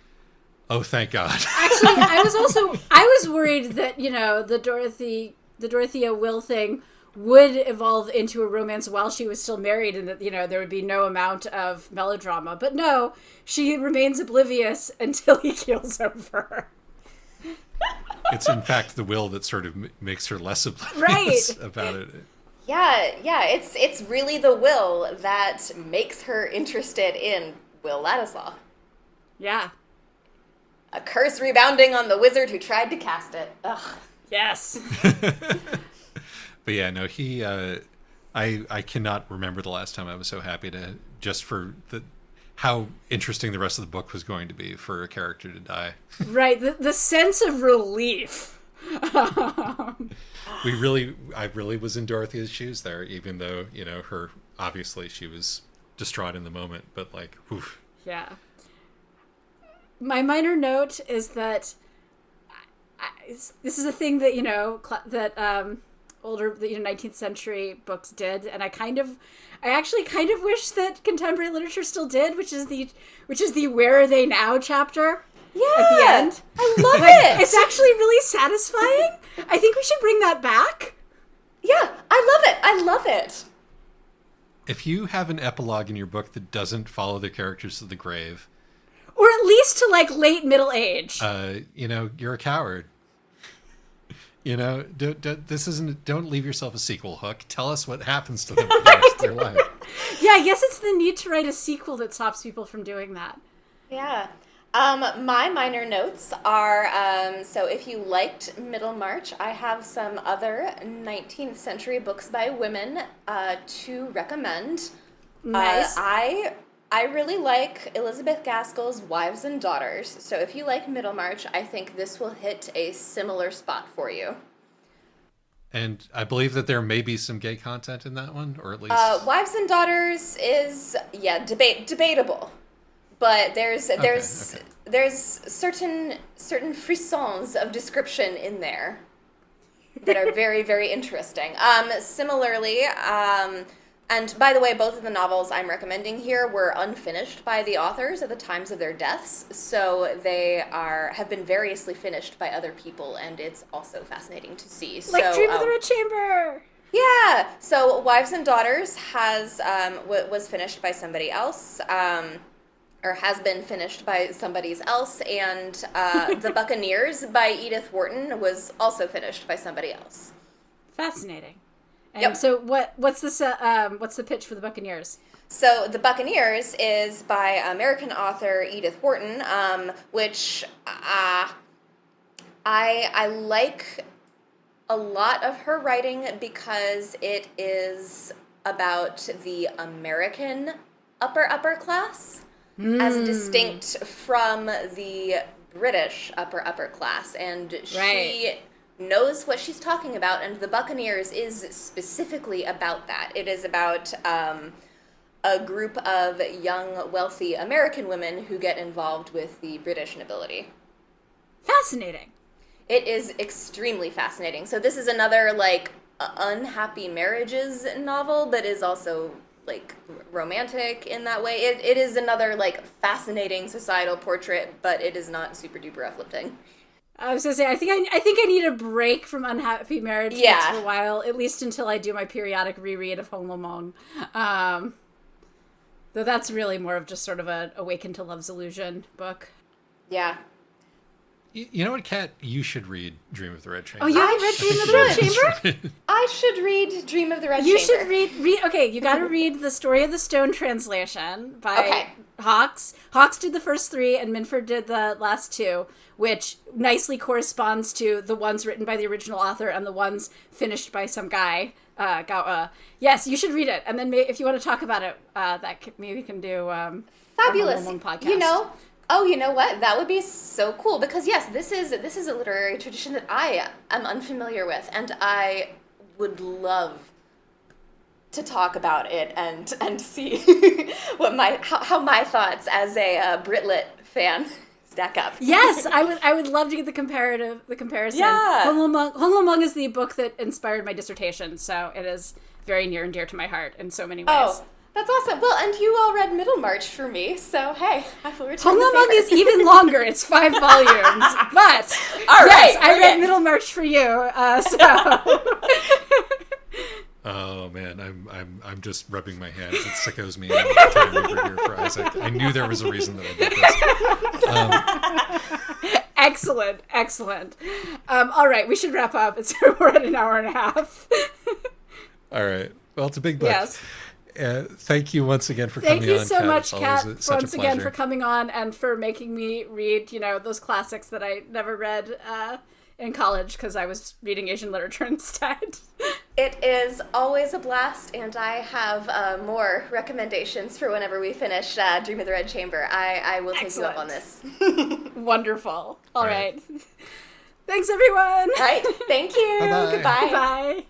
oh, thank God. Actually, I was worried that, the Dorothea Will thing would evolve into a romance while she was still married, and that, there would be no amount of melodrama. But no, she remains oblivious until he keels over. It's in fact the will that sort of makes her less oblivious about it. Yeah, it's really the will that makes her interested in Will Ladislaw. Yeah. A curse rebounding on the wizard who tried to cast it. Ugh. Yes. But yeah, no, he. I cannot remember the last time I was so happy to just for how interesting the rest of the book was going to be for a character to die. Right, the sense of relief. I really was in Dorothea's shoes there, even though, obviously she was distraught in the moment, but like, oof. Yeah. My minor note is that this is a thing that, older 19th century books did, and I actually kind of wish that contemporary literature still did, which is the "Where Are They Now" chapter. Yeah, at the end. I love it. It's actually really satisfying. I think we should bring that back. Yeah, I love it. If you have an epilogue in your book that doesn't follow the characters to the grave, or at least to like late middle age, you're a coward. Don't leave yourself a sequel hook. Tell us what happens to them for the rest of their life. Yeah, I guess it's the need to write a sequel that stops people from doing that. Yeah. My minor notes are, so if you liked Middlemarch, I have some other 19th century books by women to recommend. Nice. I really like Elizabeth Gaskell's Wives and Daughters, so if you like Middlemarch, I think this will hit a similar spot for you. And I believe that there may be some gay content in that one, or at least... Wives and Daughters is, debatable. But there's certain frissons of description in there that are very, very interesting. Similarly, and by the way, both of the novels I'm recommending here were unfinished by the authors at the times of their deaths, so they have been variously finished by other people, and it's also fascinating to see. Like Dream of the Red Chamber. Yeah. So Wives and Daughters was finished by somebody else. Or has been finished by somebody else, and The Buccaneers by Edith Wharton was also finished by somebody else. Fascinating. And yep. So what's the pitch for The Buccaneers? So The Buccaneers is by American author Edith Wharton, which I like a lot of her writing because it is about the American upper class. As distinct from the British upper class, and she knows what she's talking about, and The Buccaneers is specifically about that. It is about a group of young, wealthy American women who get involved with the British nobility. Fascinating. It is extremely fascinating. So this is another, unhappy marriages novel, but is also... romantic in that way. It is another fascinating societal portrait, but it is not super duper uplifting. I was gonna say I think I need a break from unhappy marriage books for a while, at least until I do my periodic reread of Hong Lamong. Though that's really more of just sort of a Awaken to Love's Illusion book. Yeah. You know what, Kat? You should read Dream of the Red Chamber. Oh, you haven't read Dream of the Red Chamber? I should read Dream of the Red Chamber. You should read. Okay, you got to read The Story of the Stone translation by Hawkes. Hawkes did the first 3, and Minford did the last 2, which nicely corresponds to the ones written by the original author and the ones finished by some guy. Yes, you should read it, and then if you want to talk about it, maybe we can do fabulous a podcast. Oh, you know what? That would be so cool because yes, this is a literary tradition that I am unfamiliar with, and I would love to talk about it and see how my thoughts as a Britlit fan stack up. Yes, I would love to get the comparison. Yeah. Hong Lamong is the book that inspired my dissertation, so it is very near and dear to my heart in so many ways. Oh. That's awesome. Well, and you all read Middlemarch for me, so hey, I will return Hong the Lamong favor. is even longer. It's 5 volumes. But all right, yes, I read Middlemarch for you. Oh man, I'm just rubbing my hands. It sickos me out time over here for Isaac. I knew there was a reason that I did this. Excellent. All right, we should wrap up. We're at an hour and a half. All right. Well, it's a big book. Yes. Thank you once again for Thank coming on. Thank you so much, Kat, such once a again pleasure. for coming on and for making me read, those classics that I never read in college because I was reading Asian literature instead. It is always a blast, and I have more recommendations for whenever we finish Dream of the Red Chamber. I will take you up on this. Wonderful. All right. Thanks, everyone. All right. Thank you. Bye-bye. Goodbye. Bye.